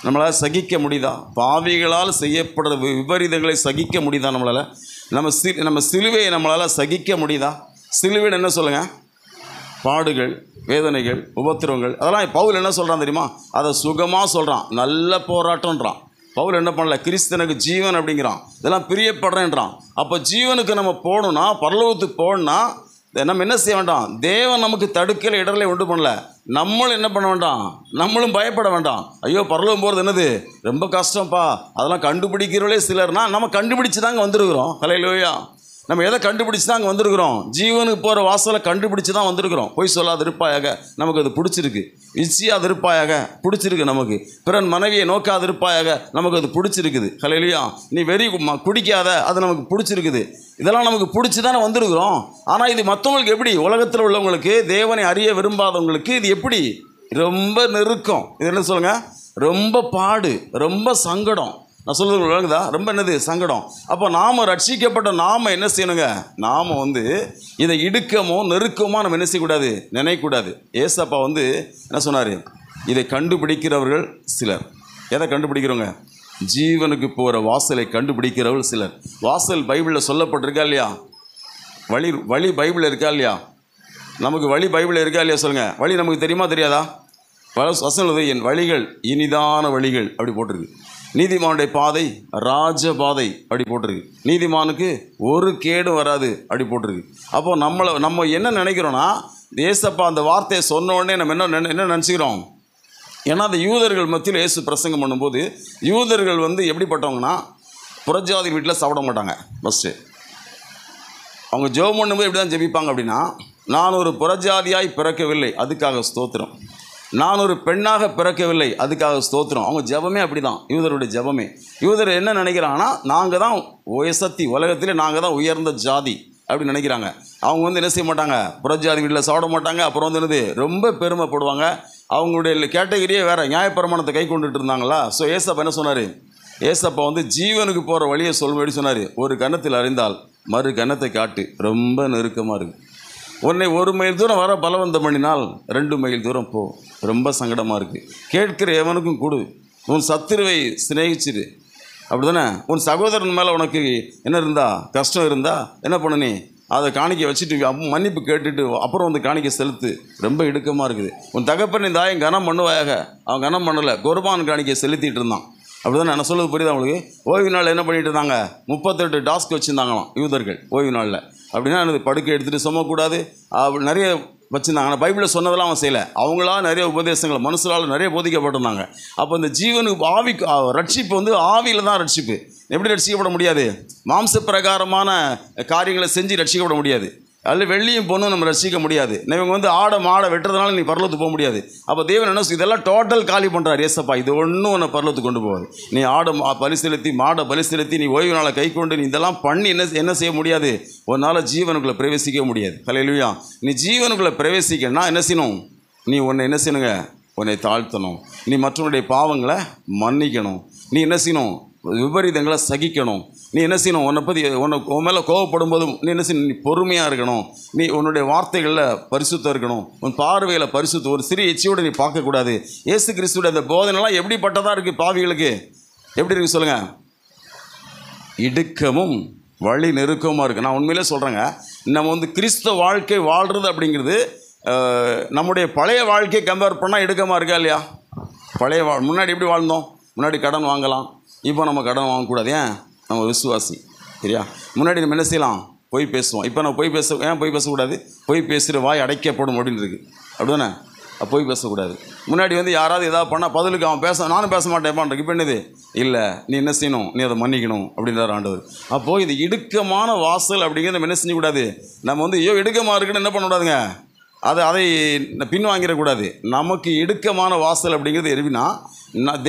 நம்மளால் சகிக்க முடியுதா? பாவிகளால் செய்யப்படுற விபரீதங்களை சகிக்க முடியுதா? நம்ம சிலுவையை நம்மளால் சகிக்க முடியுதா? சிலுவைன்னு என்ன சொல்லுங்கள்? பாடுகள், வேதனைகள், உபத்திரவங்கள், அதெல்லாம் பவுல் என்ன சொல்கிறான் தெரியுமா? அதை சுகமாக சொல்கிறான், நல்ல போராட்டம்ன்றான். பவுல் என்ன பண்ணல? கிறிஸ்தனுக்கு ஜீவன் அப்படிங்கிறான், இதெல்லாம் பிரியப்படுறேன்றான். அப்போ ஜீவனுக்கு நம்ம போகணுன்னா, பரலோகத்துக்கு போகணுன்னா நம்ம என்ன செய்ய வேண்டாம்? தேவன் நமக்கு தடுக்கலை, இடர்களை உண்டு பண்ணல. நம்மளும் என்ன பண்ண வேண்டாம்? நம்மளும் பயப்பட வேண்டாம். ஐயோ பரலோகம் போகிறது என்னது ரொம்ப கஷ்டம்ப்பா, அதெல்லாம் கண்டுபிடிக்கிறவளே சிலர்னா நம்ம கண்டுபிடிச்சி தாங்க வந்திருக்கிறோம். ஹல்லேலூயா. நம்ம எதை கண்டுபிடிச்சி தான் அங்கே வந்திருக்கிறோம்? ஜீவனுக்கு போகிற வாசலை கண்டுபிடிச்சி தான் வந்திருக்கிறோம். பொய் சொல்லாத இருப்பாயாக, நமக்கு அது பிடிச்சிருக்கு. இச்சியாத இருப்பாயாக, பிடிச்சிருக்கு. நமக்கு பிறன் மனைவியை நோக்காத இருப்பாயாக, நமக்கு அது பிடிச்சிருக்குது. ஹல்லேலூயா. நீ குடிக்காத, அது நமக்கு பிடிச்சிருக்குது. இதெல்லாம் நமக்கு பிடிச்சி தானே வந்திருக்கிறோம். ஆனால் இது மற்றவங்களுக்கு எப்படி? உலகத்தில் உள்ளவங்களுக்கு, தேவனை அறிய விரும்பாதவங்களுக்கு இது எப்படி? ரொம்ப நெருக்கம். இது என்ன சொல்லுங்கள்? ரொம்ப பாடு, ரொம்ப சங்கடம். நான் சொல்கிறது விளங்குதா? ரொம்ப என்னது சங்கடம். அப்போ நாம் ரட்சிக்கப்பட்ட நாம் என்ன செய்யணுங்க? நாம் வந்து இதை இடுக்கமோ நெருக்கமோ நம்ம என்ன செய்யக்கூடாது, நினைக்கக்கூடாது. ஏசப்பா வந்து என்ன சொன்னார்? இதை கண்டுபிடிக்கிறவர்கள் சிலர். எதை கண்டுபிடிக்கிறவங்க? ஜீவனுக்கு போகிற வாசலை கண்டுபிடிக்கிறவர்கள் சிலர். வாசல் பைபிளில் சொல்லப்பட்டிருக்கா இல்லையா? வழி பைபிளில் இருக்கா இல்லையா? நமக்கு வழி பைபிளில் இருக்கா இல்லையா? சொல்லுங்கள். வழி நமக்கு தெரியுமா தெரியாதா? வசனம் என் வழிகள் இனிதான வழிகள் அப்படி போட்டிருக்கு. நீதிமானுடைய பாதை ராஜபாதை அப்படி போட்டிருக்கு. நீதிமானுக்கு ஒரு கேடும் வராது அப்படி போட்டிருக்கு. அப்போது நம்ம என்ன நினைக்கிறோன்னா, ஏசப்பா அந்த வார்த்தையை சொன்ன உடனே நம்ம என்ன நினச்சிக்கிறோம்? ஏன்னா அந்த யூதர்கள் மத்தியில் இயேசு பிரசங்கம் பண்ணும்போது, யூதர்கள் வந்து எப்படிப்பட்டவங்கன்னா, புறஜாதி வீட்டில் சாப்பிட மாட்டாங்க. ஃபஸ்ட்டு அவங்க ஜெபம் பண்ணும்போது எப்படி தான் ஜெபிப்பாங்க அப்படின்னா, நான் ஒரு புறஜாதியாய் பிறக்கவில்லை, அதுக்காக ஸ்தோத்திரம். நான் ஒரு பெண்ணாக பிறக்கவில்லை, அதுக்காக ஸ்தோத்திரம். அவங்க ஜெபமே அப்படி தான், யூதருடைய ஜெபமே. யூதர் என்ன நினைக்கிறாங்கன்னா, நாங்கள் தான் உயசத்தி, உலகத்திலே நாங்கள் தான் உயர்ந்த ஜாதி அப்படி நினைக்கிறாங்க. அவங்க வந்து என்ன செய்ய மாட்டாங்க? புறஜாதி வீட்டில் சாப்பிட மாட்டாங்க. அப்புறம் வந்து என்னது ரொம்ப பெருமைப்படுவாங்க. அவங்களுடைய கேட்டகரியே வேறு, நியாயப்பிரமாணத்தை கை கொண்டுட்டு இருந்தாங்களா. ஸோ ஏசப்பா என்ன சொன்னார்? ஏசப்பா வந்து ஜீவனுக்கு போகிற வழியை சொல்லும்படி சொன்னார். ஒரு கன்னத்தில் அறிந்தால் மறு கன்னத்தை காட்டு, ரொம்ப நெருக்கமாக இருக்குது. உன்னை 1 மைல் தூரம் வர பலவந்தம் பண்ணினால் 2 மைல் தூரம் போ, ரொம்ப சங்கடமாக இருக்குது. கேட்கிற எவனுக்கும் கொடு, உன் சத்துருவை சிநேகிச்சிரு, அப்படி தானே? உன் சகோதரன் மேலே உனக்கு என்ன இருந்தால், கஷ்டம் இருந்தால் என்ன பண்ணு? நீ அதை காணிக்கை வச்சுட்டு மன்னிப்பு கேட்டுட்டு அப்புறம் வந்து காணிக்கை செலுத்து, ரொம்ப இடுக்கமாக இருக்குது. உன் தகப்பன் இந்த தாயம் கனம் பண்ணுவாயாக, அவன் கனம் பண்ணலை, குர்பான் காணிக்கை செலுத்திட்டு இருந்தான். அப்படி தானே? என்ன சொல்லுது புரியுதா உங்களுக்கு? ஓய்வு நாள் என்ன பண்ணிட்டு இருந்தாங்க? 38 டாஸ்க் வச்சுருந்தாங்களாம் யூதர்கள் ஓய்வு நாளில். அப்படின்னா எனக்கு படுக்கை எடுத்துகிட்டு சுமக்கூடாது, அப்படி நிறைய வச்சுருந்தாங்க. ஆனால் பைபிளில் சொன்னதெல்லாம் அவன் செய்யலை. அவங்களா நிறைய உபதேசங்கள் மனுஷரால் நிறைய போதிக்கப்பட்டிருந்தாங்க. அப்போ இந்த ஜீவனுக்கு ஆவிக்கு ரட்சிப்பு வந்து ஆவியில் தான் ரட்சிப்பு. எப்படி ரட்சிக்கப்பட முடியாது? மாம்ச பிரகாரமான காரியங்களை செஞ்சு ரட்சிக்கப்பட முடியாது. அதில் வெள்ளியும் பொண்ணும் நம்ம ரசிக்க முடியாது. இவங்க வந்து ஆடை மாடை வெட்டுறதுனால நீ பரலத்துக்கு போக முடியாது. அப்போ தேவன் என்ன இதெல்லாம் டோட்டல் காலி பண்ணுறார். ஏசப்பா இது ஒன்றும் உன்னை பரலத்துக்கு கொண்டு போகாது. நீ ஆடை பலி செலுத்தி மாடை பலி செலுத்தி நீ ஓய்வு நாளை கை கொண்டு நீ இதெல்லாம் பண்ணி என்ன செய்ய முடியாது? உன்னால் ஜீவனுக்குள்ளே பிரவேசிக்க முடியாது. ஹல்லேலூயா. நீ ஜீவனுக்குள்ளே பிரவேசிக்கணும்னா என்ன செய்யணும்? நீ உன்னை என்ன செய்யணுங்க? உன்னை தாழ்த்தணும். நீ மற்றவனுடைய பாவங்களை மன்னிக்கணும். நீ என்ன செய்யணும்? விபரீதங்களை சகிக்கணும். நீ என்ன செய்யணும்? உன் மேலே கோவப்படும் போதும் நீ என்ன செய்யணும்? நீ பொறுமையாக இருக்கணும். நீ உன்னுடைய வார்த்தைகளில் பரிசுத்தம் இருக்கணும். உன் பார்வையில் பரிசுத்தம், ஒரு சிறிய எச்சியோடு நீ பார்க்கக்கூடாது. இயேசு கிறிஸ்துவோட அந்த போதனைலாம் எப்படிப்பட்டதாக இருக்குது? பாவிகளுக்கு எப்படி இருக்குது சொல்லுங்கள்? இடுக்கமும் வழி நெருக்கமாக இருக்குது. நான் உண்மையிலே சொல்கிறேங்க, நம்ம வந்து கிறிஸ்தவ வாழ்க்கை வாழ்கிறது அப்படிங்கிறது நம்முடைய பழைய வாழ்க்கையை கம்பேர் பண்ணால் இடுக்கமாக இருக்கா இல்லையா? முன்னாடி எப்படி வாழ்ந்தோம்? முன்னாடி கடன் வாங்கலாம், இப்போ நம்ம கடன் வாங்கக்கூடாது. ஏன்? நம்ம விசுவாசி, சரியா? முன்னாடி நம்ம என்ன செய்யலாம்? பொய் பேசுவோம். இப்போ நம்ம ஏன் பொய் பேசக்கூடாது? பொய் பேசுகிற வாய் அடைக்கப்படும் அப்படின்னு இருக்குது, அப்படி தானே? பொய் பேசக்கூடாது. முன்னாடி யாராவது ஏதாவது பண்ணால் பதிலுக்கு அவன் நானும் பேச மாட்டேன்ப்பான். இப்போ என்னது? இல்லை, நீ என்ன செய்யணும்? நீ அதை மன்னிக்கணும் அப்படின்றார் ஆண்டவர். அப்போது இது இடுக்கமான வாசல் அப்படிங்கிறத நம்ம என்ன செய்யக்கூடாது? நம்ம இடுக்கமாக இருக்குன்னு என்ன பண்ணக்கூடாதுங்க? அதை பின்வாங்கிடக்கூடாது. நமக்கு இடுக்கமான வாசல் அப்படிங்கிறது எப்படின்னா,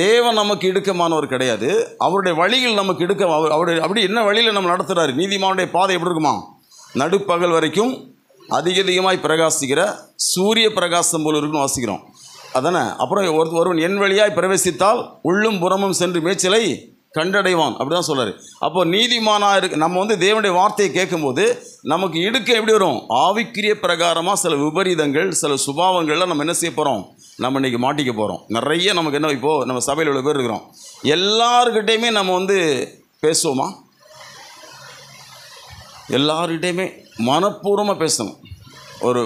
தேவன் நமக்கு இடுக்கமானவர் கிடையாது. அவருடைய வழிகள் நமக்கு அவருடைய அப்படி என்ன வழியில் நம்ம நடத்துகிறாரு? நீதிமானுடைய பாதை எப்படி இருக்குமா? நடுப்பகல் வரைக்கும் அதிகமாய் பிரகாசிக்கிற சூரிய பிரகாசம் போல இருக்குன்னு வாசிக்கிறோம், அதானே? அப்புறம் ஒருவன் என் வழியாய் பிரவேசித்தால் உள்ளும் புறமும் சென்று மேய்ச்சலை கண்டடைவான், அப்படி தான் சொல்கிறார். அப்போது நீதிமானாக இருக்கு நம்ம தேவனுடைய வார்த்தையை கேட்கும்போது நமக்கு இடுக்க எப்படி வரும்? ஆவிக்குரிய பிரகாரமாக சில விபரீதங்கள், சில சுபாவங்கள்லாம் நம்ம என்ன செய்ய போகிறோம்? நம்ம இன்றைக்கி மாட்டிக்க போகிறோம். நிறைய நமக்கு என்ன, இப்போது நம்ம சபையில் உள்ள பேர் இருக்கிறோம், எல்லாருக்கிட்டையுமே நம்ம பேசுவோமா? எல்லார்கிட்டையுமே மனப்பூர்வமாக பேசணும். ஒரு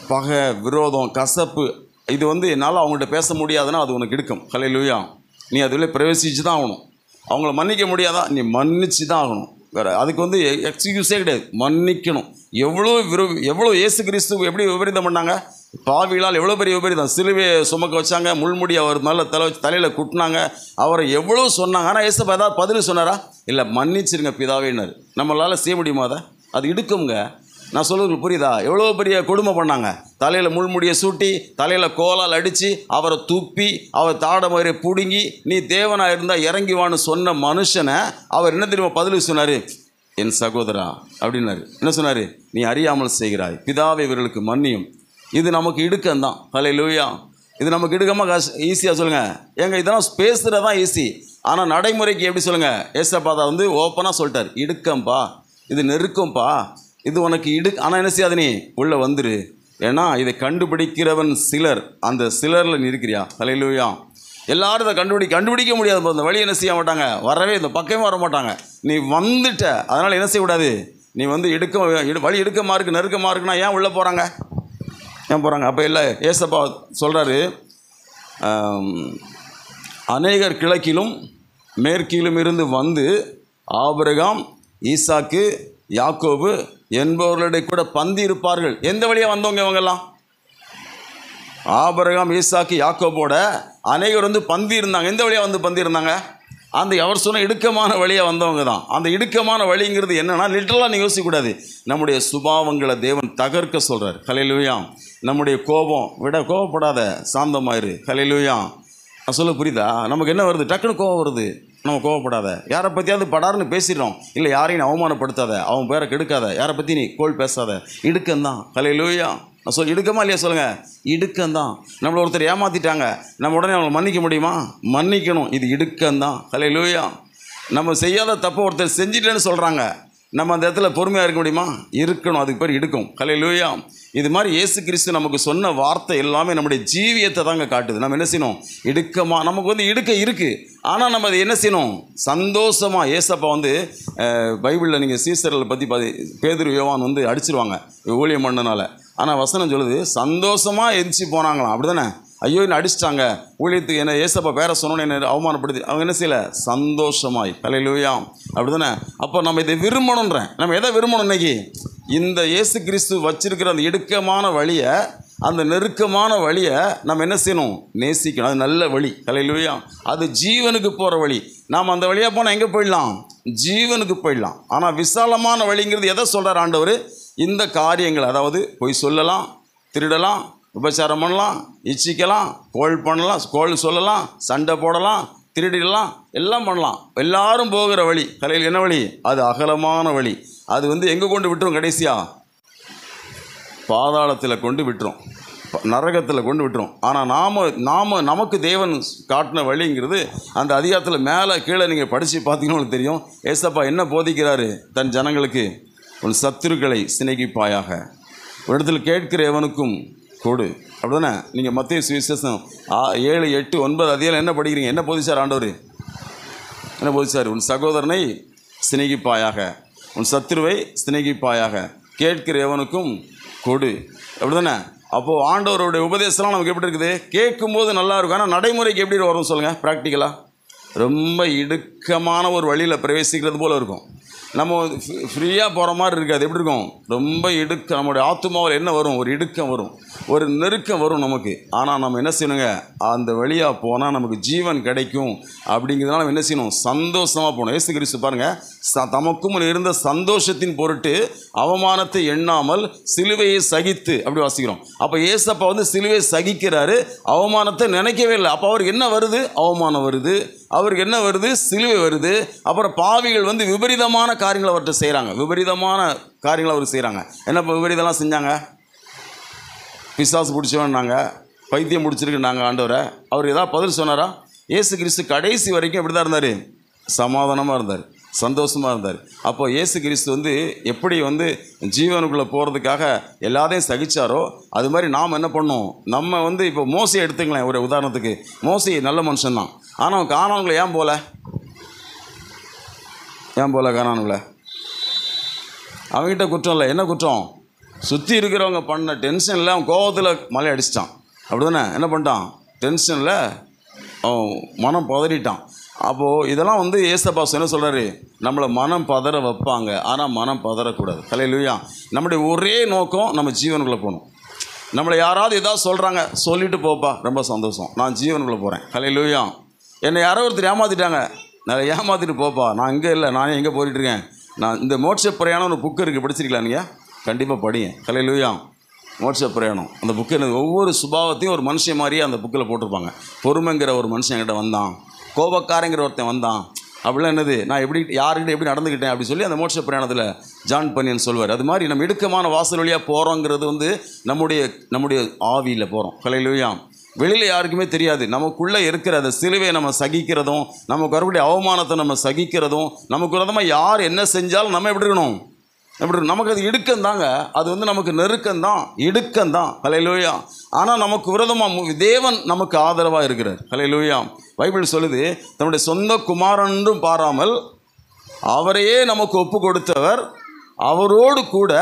பகை, விரோதம், கசப்பு, இது என்னால் அவங்கள்ட்ட பேச முடியாதுன்னா அது உனக்கு இடுக்கம். ஹல்லேலூயா. நீ அதில் பிரவேசித்து தான் ஆகணும். அவங்கள மன்னிக்க முடியாதா? நீ மன்னிச்சு தான் ஆகணும். வேறு அதுக்கு எக்ஸ்கியூஸே கிடையாது, மன்னிக்கணும். எவ்வளோ இயேசு கிறிஸ்து எப்படி விபரீதம் பண்ணாங்க? பாவிகளால் எவ்வளோ பெரிய விபரீதம். சிலுவையை சுமக்க வச்சாங்க, முள்முடி அவர் மேலே தலையில் குட்டினாங்க, அவரை எவ்வளோ சொன்னாங்க. ஆனால் ஏசப்பா ஏதாவது பதில் சொன்னாரா? இல்லை, மன்னிச்சிருங்க பிதாவேன்னாரு. நம்மளால் செய்ய முடியுமா? அது இடுக்குங்க. நான் சொல்லுறது புரியுதா? எவ்வளோ பெரிய கொடுமை பண்ணாங்க. தலையில் முள்முடியை சூட்டி, தலையில் கோலால் அடித்து, அவரை துப்பி, அவர் தாடை மாதிரி பிடுங்கி, நீ தேவனாக இருந்தால் இறங்கி வான்னு சொன்ன மனுஷனை அவர் என்ன தெரியுமா பதில் சொன்னார்? என் சகோதரா அப்படின்னாரு. என்ன சொன்னார்? நீ அறியாமல் செய்கிறாய், பிதாவை இவர்களுக்கு மன்னியும். இது நமக்கு இடுக்கம்தான். ஹல்லேலூயா. இது நமக்கு இடுக்கமாக ஈஸியாக சொல்லுங்கள். இதெல்லாம் பேசுகிறதான் ஈஸி, ஆனால் நடைமுறைக்கு எப்படி சொல்லுங்கள்? ஏசப்பா அதை ஓப்பனாக சொல்லிட்டார். இடுக்கம்பா, இது நெருக்கம்பா, இது உனக்கு ஆனால் என்ன செய்யாது? நீ உள்ளே வந்துரு. ஏன்னா இதை கண்டுபிடிக்கிறவன் சிலர், அந்த சிலரில் நீ இருக்கிறியா? ஹல்லேலூயா. எல்லாரும் இதை கண்டுபிடிக்க முடியாது. அந்த வழி என்ன செய்ய மாட்டாங்க? வரவே இந்த பக்கமே வர மாட்டாங்க. நீ வந்துட்ட, அதனால் என்ன செய்யக்கூடாது? நீ வழி இடுக்கமாக இருக்குது, நெருக்கமாக இருக்குன்னா ஏன் உள்ளே போகிறாங்க? அப்போ இல்லை, ஏசப்பா சொல்கிறாரு, அநேகர் கிழக்கிலும் மேற்கிலும் இருந்து வந்து ஆபிரகாம், ஈசாக்கு, யாக்கோபு என்பவர்களுடைய கூட பந்தி இருப்பார்கள். எந்த வழியாக வந்தவங்க இவங்கெல்லாம்? ஆபிரகாம், ஈசாக்கு, யாக்கோபோட அநேகர் பந்தி இருந்தாங்க. எந்த வழியாக பந்தி இருந்தாங்க? அவர் சொன்ன இடுக்கமான வழியாக வந்தவங்க தான். அந்த இடுக்கமான வழிங்கிறது என்னன்னா, லிட்டரலாக நீங்கள் யோசிக்கக்கூடாது. நம்முடைய சுபாவங்களை தேவன் தகர்க்க சொல்கிறார். ஹல்லேலூயா. நம்முடைய கோபப்படாத, சாந்தமாயிரு. ஹல்லேலூயா. நான் சொல்ல புரியுதா? நமக்கு என்ன வருது? டக்குன்னு கோபம் வருது. நம்ம கோவப்படாத. யாரை பற்றியாவது படாருன்னு பேசிடுறோம். இல்லை, யாரையும் அவமானப்படுத்தாத, அவன் பேரை கெடுக்காத, யாரை பற்றி நீ கோல் பேசாத. இடுக்கம்தான். ஹல்லேலூயா. நான் இடுக்கமா இல்லையா? சொல்லுங்கள். இடுக்கம்தான். நம்மளை ஒருத்தர் ஏமாற்றிட்டாங்க, நம்ம உடனே அவங்களை மன்னிக்க முடியுமா? மன்னிக்கணும். இது இடுக்கம்தான். ஹல்லேலூயா. நம்ம செய்யாத தப்பை ஒருத்தர் செஞ்சிட்டேன்னு சொல்கிறாங்க, நம்ம அந்த இடத்துல பொறுமையாக இருக்க முடியுமா? இருக்கணும். அதுக்கு பேர் இடுக்கும். ஹல்லேலூயா. இது மாதிரி இயேசு கிறிஸ்து நமக்கு சொன்ன வார்த்தை எல்லாமே நம்முடைய ஜீவியத்தை தாங்க காட்டுது. நம்ம என்ன செய்யணும்? இடுக்கமாக நமக்கு இடுக்க இருக்குது, ஆனால் நம்ம அதை என்ன செய்யணும்? சந்தோஷமாக. ஏசப்பா பைபிளில் நீங்கள் சீசர்களை பற்றி பேதுரு, யோவான் அடிச்சிருவாங்க ஊழியம் பண்ணனால. ஆனால் வசனம் சொல்லுது, சந்தோஷமாக எந்திரிச்சு போனாங்களாம். அப்படி தானே? ஐயோ, என்ன அடிச்சிட்டாங்க, ஊழியத்துக்கு என்ன ஏசப்பா பேரை சொன்னோன்னு என்ன அவமானப்படுத்தி, அவங்க என்ன செய்யலை? சந்தோஷமாய். ஹல்லேலூயா. அப்படி தானே? அப்போ நம்ம இதை விரும்பணுன்றேன். நம்ம எதை விரும்பணும் இன்னைக்கு? இந்த இயேசு கிறிஸ்து வச்சிருக்கிற அந்த இடுக்கமான வழியை, அந்த நெருக்கமான வழியை நம்ம என்ன செய்யணும்? நேசிக்கணும். அது நல்ல வழி. ஹல்லேலூயா. அது ஜீவனுக்கு போகிற வழி. நாம் அந்த வழியாக போனால் எங்கே போயிடலாம்? ஜீவனுக்கு போயிடலாம். ஆனால் விசாலமான வழிங்கிறது எதை சொல்கிறார் ஆண்டவர்? இந்த காரியங்கள், அதாவது பொய் சொல்லலாம், திருடலாம், உபச்சாரம் பண்ணலாம், இச்சிக்கலாம், கோல் சொல்லலாம், சண்டை போடலாம், திருடிடலாம், எல்லாம் பண்ணலாம். எல்லாரும் போகிற வழி கலையில் என்ன வழி? அது அகலமான வழி. அது எங்கே கொண்டு விட்டுரும்? கடைசியாக பாதாளத்தில் கொண்டு விட்டுரும், நரகத்தில் கொண்டு விட்டுரும். ஆனால் நமக்கு தேவன் காட்டின வழிங்கிறது அந்த அதிகாரத்தில் மேலே கீழே நீங்கள் படித்து பார்த்தீங்கன்னா உங்களுக்கு தெரியும். ஏசப்பா என்ன போதிக்கிறாரு தன் ஜனங்களுக்கு? உன் சத்துருக்களை சிநேகிப்பாயாக, ஒரு இடத்துல கேட்கிற எவனுக்கும் கொடு. அப்படிதானே? நீங்கள் மத்தேயு சுவிசேஷம் 7, 8, 9 அதிகாரம் என்ன படிக்கிறீங்க? என்ன போதிச்சார் ஆண்டவர்? என்ன போதிச்சார்? உன் சகோதரனை சிநேகிப்பாயாக, உன் சத்துருவை சிநேகிப்பாயாக, கேட்கிற எவனுக்கும் கொடு. அப்படிதானே? அப்போது ஆண்டவருடைய உபதேசம்லாம் நமக்கு எப்படி இருக்குது? கேட்கும்போது நல்லா இருக்கும். ஆனால் நடைமுறைக்கு எப்படி வரும் சொல்லுங்கள்? ப்ராக்டிக்கலாக ரொம்ப இடுக்கமான ஒரு வழியில் பிரவேசிக்கிறது போல் இருக்கும். நம்ம ஃப்ரீயாக போகிற மாதிரி இருக்காது. எப்படி இருக்கும்? ரொம்ப இடுக்கம். நம்மளுடைய ஆத்துமாவில் என்ன வரும்? ஒரு இடுக்கம் வரும், ஒரு நெருக்கம் வரும் நமக்கு. ஆனால் நம்ம என்ன செய்யணுங்க? அந்த வழியாக போனால் நமக்கு ஜீவன் கிடைக்கும். அப்படிங்கிறதுனால நம்ம என்ன செய்யணும்? சந்தோஷமாக போகணும். இயேசு கிறிஸ்து பாருங்கள், தமக்கும் இருந்த சந்தோஷத்தின் பொருட்டு அவமானத்தை எண்ணாமல் சிலுவையை சகித்து, அப்படி வாசிக்கிறோம். அப்போ ஏசப்பா சிலுவையை சகிக்கிறாரு, அவமானத்தை நினைக்கவே இல்லை. அப்போ அவருக்கு என்ன வருது? அவமானம் வருது. அவருக்கு என்ன வருது? சிலுவை வருது. அப்புறம் பாவிகள் விபரீதமான காரியங்களை அவர்கிட்ட செய்கிறாங்க. விபரீதமான காரியங்களை அவர் செய்கிறாங்க. என்ன விபரீதம்லாம் செஞ்சாங்க? பிசாசு பிடிச்சவன்னாங்க, பைத்தியம் பிடிச்சிருக்குன்னாங்க ஆண்டவரை. அவர் ஏதாவது பதில் சொன்னாரா? இயேசு கிறிஸ்து கடைசி வரைக்கும் எப்படி தான் இருந்தார்? சமாதானமாக இருந்தார், சந்தோஷமாக இருந்தார். அப்போ இயேசு கிறிஸ்து எப்படி ஜீவனுக்குள்ளே போகிறதுக்காக எல்லாத்தையும் சகிச்சாரோ அது மாதிரி நாம் என்ன பண்ணோம்? நம்ம இப்போ மோசையை எடுத்துங்களேன் ஒரு உதாரணத்துக்கு. மோசை நல்ல மனுஷன்தான். ஆனால் அவன் காணானுங்களை ஏன் போல காணானுங்களே? அவங்ககிட்ட குற்றம் இல்லை. என்ன குற்றம்? சுற்றி இருக்கிறவங்க பண்ண டென்ஷனில் அவன் கோபத்தில் மலை அடிச்சிட்டான். அப்படி தானே? என்ன பண்ணிட்டான்? டென்ஷனில் அவன் மனம் பதறிட்டான். அப்போது இதெல்லாம் ஏசப்பா என்ன சொல்கிறாரு? நம்மளை மனம் பதற வைப்பாங்க, ஆனால் மனம் பதறக்கூடாது. ஹல்லேலூயா. நம்முடைய ஒரே நோக்கம் நம்ம ஜீவனுக்குள்ளே போகணும். நம்மளை யாராவது ஏதாவது சொல்கிறாங்க, சொல்லிட்டு போப்பா, ரொம்ப சந்தோஷம், நான் ஜீவனுக்குள்ளே போகிறேன். ஹல்லேலூயா. என்னை யாரோ ஒருத்தர் ஏமாற்றிட்டாங்க, நான் ஏமாற்றிட்டு போப்பா, நான் இங்கே இல்லை, நானே எங்கே போயிட்டுருக்கேன். நான் இந்த மோட்ச பிரயாணம் ஒரு புக்கு இருக்குது, படிச்சிருக்கலாம் நீங்கள்? கண்டிப்பாக படிங்க. ஹல்லேலூயா. மோட்ச பிரயாணம் அந்த புக்கு என்னது? ஒவ்வொரு சுபாவத்தையும் ஒரு மனுஷன் மாதிரியே அந்த புக்கில் போட்டிருப்பாங்க. பொறுமைங்கிற ஒரு மனுஷன் என்கிட்ட வந்தான், கோபக்காரங்கிற ஒருத்தன் வந்தான், அப்படிலாம் என்னது, நான் எப்படி யாருக்கிட்ட எப்படி நடந்துக்கிட்டேன் அப்படி சொல்லி அந்த மோட்ச பிரயாணத்தில் ஜான் பனியன் சொல்வார். அது மாதிரி நம்ம இடுக்கமான வாசல் வழியாக போகிறோங்கிறது நம்முடைய ஆவியில் போகிறோம். ஹல்லேலூயா. வெளியில் யாருக்குமே தெரியாது. நமக்குள்ளே இருக்கிற அந்த சிலுவையை நம்ம சகிக்கிறதும், நமக்கு வரக்கூடிய அவமானத்தை நம்ம சகிக்கிறதும், நமக்கு விரோதமாக யார் என்ன செஞ்சாலும் நம்ம எப்படி இருக்கணும்? எப்படி? நமக்கு அது இடுக்கந்தாங்க. அது நமக்கு நெருக்கம்தான், இடுக்கம்தான். ஹல்லேலூயா. ஆனால் நமக்கு விரோதமாக தேவன் நமக்கு ஆதரவாக இருக்கிறார். ஹல்லேலூயா. பைபிள் சொல்லுது, தன்னுடைய சொந்த குமாரன்றும் பாராமல் அவரையே நமக்கு ஒப்பு கொடுத்தவர் அவரோடு கூட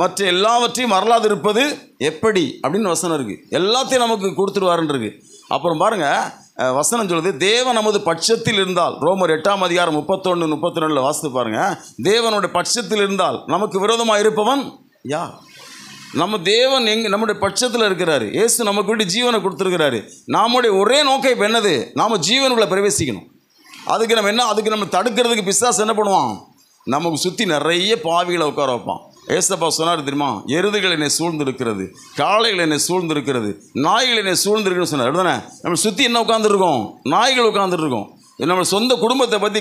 மற்ற எல்லாவற்றையும் மறலாது இருப்பது எப்படி அப்படின்னு வசனம் இருக்குது. எல்லாத்தையும் நமக்கு கொடுத்துருவாருன்னு இருக்குது. அப்புறம் பாருங்கள், வசனம் சொல்லுது, தேவன் நமது பட்சத்தில் இருந்தால், ரோமர் 8ஆம் அதிகாரம் 31-32 வாசித்து பாருங்கள். தேவனுடைய பட்சத்தில் இருந்தால் நமக்கு விரோதமாக இருப்பவன் யார்? நம்ம தேவன் நம்முடைய பட்சத்தில் இருக்கிறாரு. இயேசு நமக்கு வேண்டி ஜீவனை கொடுத்துருக்கிறாரு. நம்முடைய ஒரே நோக்கம் இப்போ என்னது? நாம் ஜீவனுக்குள்ளே பிரவேசிக்கணும். அதுக்கு நம்ம தடுக்கிறதுக்கு பிசாசு என்ன பண்ணுவான்? நமக்கு சுற்றி நிறைய பாவிகளை உட்கார வைப்பான். ஏசப்பா சொன்னார் தெரியுமா? எருதுகள் என்னை சூழ்ந்திருக்கிறது, காளைகள் என்னை சூழ்ந்திருக்கிறது, நாய்கள் என்னை சூழ்ந்திருக்குன்னு சொன்னார். அப்படிதானே? நம்ம சுற்றி என்ன உட்காந்துருக்கோம்? நாய்கள் உட்காந்துருக்கோம். நம்ம சொந்த குடும்பத்தை பற்றி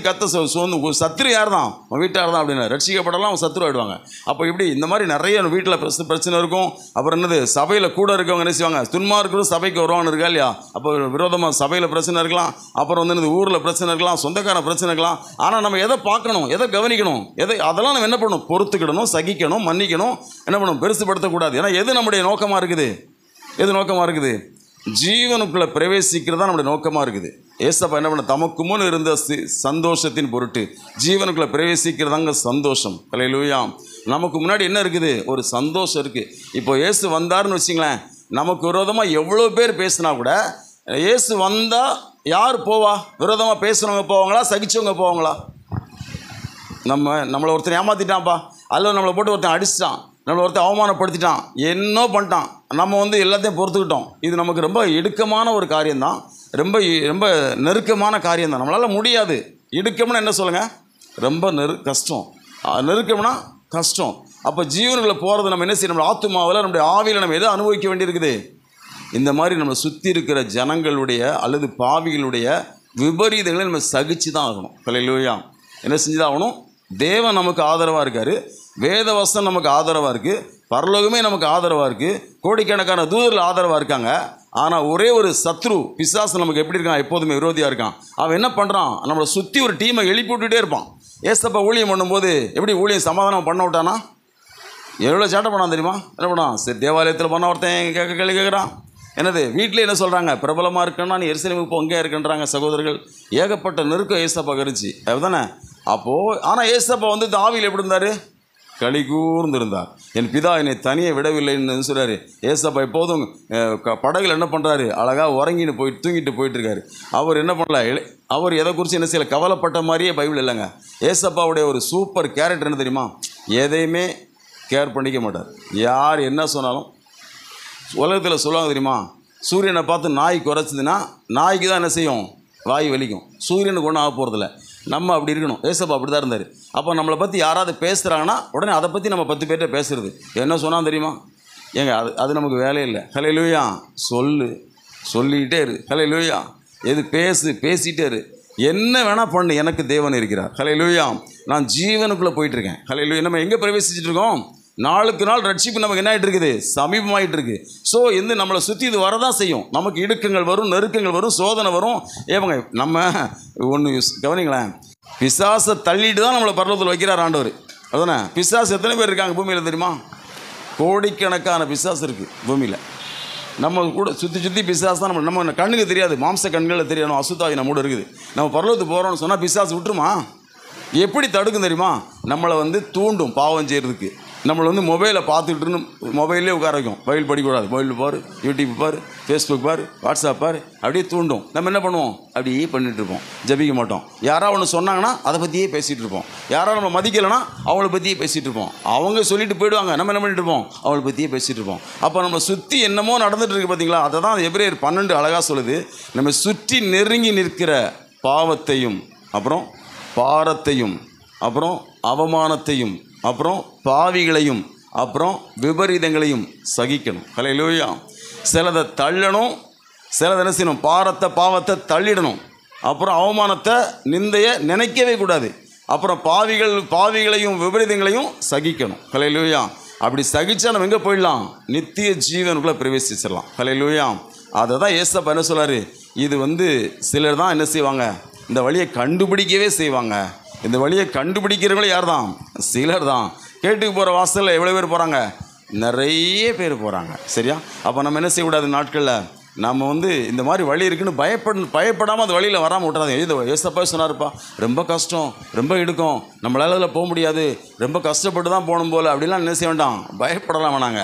சத்துரு யார் தான்? அவன் வீட்டார் தான். அப்படின்னா ரட்சிக்கப்படலாம், அவன் சத்துரு ஆகிடுவாங்க. அப்போ இப்படி இந்த மாதிரி நிறைய வீட்டில் பிரச்சனை இருக்கும். அப்புறம் என்னது, சபையில் கூட இருக்கவங்க என்ன செய்வாங்க? துன்மார்க்கரும் சபைக்கு வருவான்னு இருக்கா இல்லையா? அப்போ விரோதமாக சபையில் பிரச்சனை இருக்கலாம், அப்புறம் என்னது ஊரில் பிரச்சனை இருக்கலாம், சொந்தக்கார பிரச்சனை இருக்கலாம். ஆனால் நம்ம எதை பார்க்கணும், எதை கவனிக்கணும், அதெல்லாம் நம்ம என்ன பண்ணணும்? பொறுத்துக்கிடணும், சகிக்கணும், மன்னிக்கணும். என்ன பண்ணணும்? பெருசுப்படுத்தக்கூடாது. ஏன்னா எது நம்முடைய நோக்கமாக இருக்குது? எது நோக்கமாக இருக்குது? ஜீவனுக்குள்ளே பிரவேசிக்கிறது தான் நம்முடைய நோக்கமாக இருக்குது. ஏசப்பா என்ன பண்ண? தமக்கு முன் இருந்த சந்தோஷத்தின் பொருட்டு ஜீவனுக்குள்ளே பிரவேசிக்கிறதாங்க சந்தோஷம். ஹல்லேலூயா. நமக்கு முன்னாடி என்ன இருக்குது? ஒரு சந்தோஷம் இருக்குது. இப்போ இயேசு வந்தாருன்னு வச்சிங்களேன், நமக்கு விரோதமாக எவ்வளோ பேர் பேசினா கூட, இயேசு வந்தால் யார் போவா? விரோதமாக பேசுகிறவங்க போவாங்களா, சகிச்சவங்க போவாங்களா? நம்மளை ஒருத்தர் ஏமாற்றிட்டான்ப்பா, அதில் நம்மளை போட்டு ஒருத்தன் அடிச்சிட்டான், நம்மளை ஒருத்தர் அவமானப்படுத்திட்டான், என்ன பண்ணிட்டான், நம்ம எல்லாத்தையும் பொறுத்துக்கிட்டோம். இது நமக்கு ரொம்ப இடுக்கமான ஒரு காரியம்தான், ரொம்ப ரொம்ப நெருக்கமான காரியம்தான். நம்மளால் முடியாது. இடுக்கம்னா என்ன சொல்லுங்கள்? ரொம்ப கஷ்டம். நெருக்கம்னா கஷ்டம். அப்போ ஜீவனுக்குள்ளே போகிறது நம்ம என்ன செய்யணும்? நம்ம ஆத்துமாவில், நம்முடைய ஆவியில் நம்ம எதை அனுபவிக்க வேண்டியிருக்குது? இந்த மாதிரி நம்ம சுற்றி இருக்கிற ஜனங்களுடைய அல்லது பாவிகளுடைய விபரீதங்களை நம்ம சகிச்சு தான் ஆகணும். ஹல்லேலூயா. என்ன செஞ்சு தான் ஆகணும்? தேவன் நமக்கு ஆதரவாக இருக்கார், வேதவசனம் நமக்கு ஆதரவாக இருக்குது, பரலோகமே நமக்கு ஆதரவாக இருக்குது, கோடிக்கணக்கான தூதர்கள் ஆதரவாக இருக்காங்க. ஆனால் ஒரே ஒரு சத்ரு பிசாசு நமக்கு எப்படி இருக்கான்? எப்போதுமே விரோதியாக இருக்கான். அவன் என்ன பண்ணுறான்? நம்மளை சுற்றி ஒரு டீமை எழுப்பி விட்டுட்டே இருப்பான். ஏசப்பா ஊழியம் பண்ணும்போது எப்படி ஊழியம் சமாதானம் பண்ண விட்டானா? எவ்வளோ சேட்டை பண்ணான் தெரியுமா? என்ன பண்ணான்? சரி, தேவாலயத்தில் பண்ண ஒருத்தன் கேள்வி கேட்குறான். என்னது, வீட்டில் என்ன சொல்கிறாங்க? பிரபலமாக இருக்குன்னா நீ எருசலேமுக்கு போ, அங்கே இருக்குன்றாங்க சகோதரர்கள். ஏகப்பட்ட நெருக்கம் ஏசப்பா இருந்துச்சு, அதுதானே? அப்போது ஆனால் ஏசப்பா ஆவியில் எப்படி இருந்தார்? களி கூர்ந்திருந்தார். என் பிதா என்னை தனியே விடவில்லைன்னு சொல்கிறாரு. ஏசப்பா எப்போதும் படகுல என்ன பண்ணுறாரு, அழகாக உறங்கின்னு தூங்கிட்டு போயிட்டுருக்காரு. அவர் என்ன பண்ணல, அவர் எதை குறித்து என்ன செய்யலை, கவலைப்பட்ட மாதிரியே பைபிள் இல்லைங்க. ஏசப்பாவுடைய ஒரு சூப்பர் கேரக்டர் என்ன தெரியுமா, எதையுமே கேர் பண்ணிக்க மாட்டார். யார் என்ன சொன்னாலும், உலகத்தில் சொல்லுவாங்க தெரியுமா, சூரியனை பார்த்து நாய் குறைச்சிதுன்னா நாய்க்கு தான் என்ன செய்யும், வாய் வலிக்கும். சூரியனுக்கு ஒன்றும் ஆக போகிறதில்ல. நம்ம அப்படி இருக்கணும். ஏசப்பா அப்படி தான் இருந்தார். அப்போ நம்மளை பற்றி யாராவது பேசுகிறாங்கன்னா உடனே அதை பற்றி நம்ம 10 பேர்கிட்ட பேசுகிறது. என்ன சொன்னால் தெரியுமா, ஏங்க அது நமக்கு வேலையே இல்லை. ஹல்லேலூயா. சொல்லிக்கிட்டே இரு. ஹல்லேலூயா. எது பேசிகிட்டே இரு. என்ன வேணால் பண்ணு, எனக்கு தேவன் இருக்கிறார். ஹல்லேலூயா. நான் ஜீவனுக்குள்ளே போயிட்டுருக்கேன். ஹல்லேலூயா. நம்ம எங்கே பிரவேசிச்சுட்டு இருக்கோம், நாளுக்கு நாள் ரட்சிப்பு நமக்கு என்ன ஆகிட்டு இருக்குது, சமீபமாகிட்டு இருக்குது. ஸோ நம்மளை சுற்றி இது வரதான் செய்யும். நமக்கு இடுக்கங்கள் வரும், நெருக்கங்கள் வரும், சோதனை வரும். ஏவங்க நம்ம ஒன்று கவனிங்களேன், பிசாசை தள்ளிட்டு தான் நம்மளை பரலோகத்தில் வைக்கிறார் ஆண்டவர். அதுதானே. பிசாசு எத்தனை பேர் இருக்காங்க பூமியில் தெரியுமா, கோடிக்கணக்கான பிசாசு இருக்குது பூமியில். நம்ம கூட சுற்றி பிசாசு தான் நம்ம கண்ணுக்கு தெரியாது, மாம்ச கண்களில் தெரியணும். அசுத்தாவி நம்ம கூட இருக்குது. நம்ம பரலோகத்துக்கு போகிறோம்னு சொன்னால் பிசாசு விட்டுருமா, எப்படி தடுக்கும் தெரியுமா, நம்மளை தூண்டும் பாவம் செய்கிறதுக்கு. நம்மளை மொபைலை பார்த்துக்கிட்டுன்னு மொபைல்லே உட்கார வைக்கும். பைபிள் படிக்கக்கூடாது, மொபைல் பாரு, யூடியூப் பாரு, ஃபேஸ்புக் பாரு, வாட்ஸ்அப் பாரு, அப்படியே தூண்டும். நம்ம என்ன பண்ணுவோம், அப்படியே பண்ணிகிட்டு இருப்போம், ஜபிக்க மாட்டோம். யாராவது ஒன்று சொன்னாங்கன்னா அதை பற்றியே பேசிகிட்டு இருப்போம். யாராவது நம்ம மதிக்கலைன்னா அவங்கள பற்றியே பேசிகிட்டு இருப்போம். அவங்க சொல்லிட்டு போயிடுவாங்க, நம்ம என்ன பண்ணிட்டு இருப்போம், அவங்கள பற்றியே பேசிகிட்டு இருப்போம். அப்போ நம்ம சுற்றி என்னமோ நடந்துகிட்டு இருக்கு பார்த்தீங்களா. அதை தான் எபிரேயர் 12 அழகாக சொல்லுது. நம்ம சுற்றி நெருங்கி நிற்கிற பாவத்தையும், அப்புறம் பாரத்தையும், அப்புறம் அவமானத்தையும், அப்புறம் பாவிகளையும், அப்புறம் விபரீதங்களையும் சகிக்கணும். ஹல்லேலூயா. சிலதை தள்ளணும், சிலதை என்ன செய்யணும், பாவத்தை தள்ளிடணும். அப்புறம் அவமானத்தை, நிந்தையை நினைக்கவே கூடாது. அப்புறம் பாவிகளையும் விபரீதங்களையும் சகிக்கணும். ஹல்லேலூயா. அப்படி சகிச்சா நம்ம எங்கே போயிடலாம், நித்திய ஜீவனுக்குள்ளே பிரவேசிச்சிடலாம். ஹல்லேலூயா. அதை தான் ஏசப்பா என்ன சொல்கிறாரு, இது சிலர் தான் என்ன செய்வாங்க, இந்த வழியை கண்டுபிடிக்கவே செய்வாங்க. இந்த வழியை கண்டுபிடிக்கிறவங்களே யார் தான், சிலர் தான். கேட்டுக்கு போகிற வாசலில் எவ்வளோ பேர் போகிறாங்க, நிறைய பேர் போகிறாங்க. சரியா. அப்போ நம்ம என்ன செய்யக்கூடாது, நாட்களில் நம்ம இந்த மாதிரி வழி இருக்குன்னு பயப்படாமல் அந்த வழியில் வராமல் விட்டுறாங்க. இது ஏசப்பா சொன்னார்ப்பா, ரொம்ப கஷ்டம், ரொம்ப இடுக்கும், நம்மளால் அதில் போக முடியாது, ரொம்ப கஷ்டப்பட்டு தான் போகணும் போல், அப்படிலாம் என்ன செய்ய வேண்டாம், பயப்படலாம் வேணாங்க.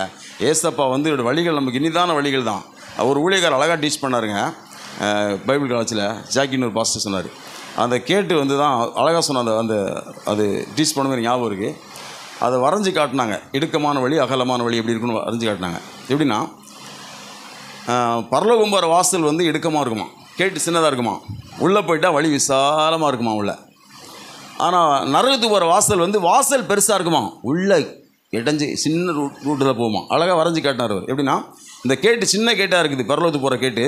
ஏசப்பா வழிகள் நமக்கு இனிதான வழிகள் தான். ஒரு ஊழியக்காரர் அழகாக டீச் பண்ணாருங்க பைபிள் காலேஜில். ஜாக்கின்னு ஒரு பாஸ்டர் சொன்னார். அந்த கேட்டு தான் அழகாக சொன்ன அது டீச் பண்ண மாதிரி ஞாபகம் இருக்குது. அதை வரைஞ்சி காட்டினாங்க. இடுக்கமான வழி, அகலமான வழி எப்படி இருக்குன்னு வரைஞ்சி காட்டினாங்க. எப்படின்னா, பரலோகம் போகிற வாசல் இடுக்கமாக இருக்குமா, கேட்டு சின்னதாக இருக்குமா, உள்ளே போயிட்டால் வழி விசாலமாக இருக்குமா உள்ள. ஆனால் நரகத்துக்கு போகிற வாசல் பெருசாக இருக்குமா, உள்ளே இடைஞ்சி சின்ன ரூட்டில் போகுமா. அழகாக வரைஞ்சி காட்டினார் அவர். எப்படின்னா, இந்த கேட்டு சின்ன கேட்டாக இருக்குது பரலோகத்துக்கு போகிற கேட்டு,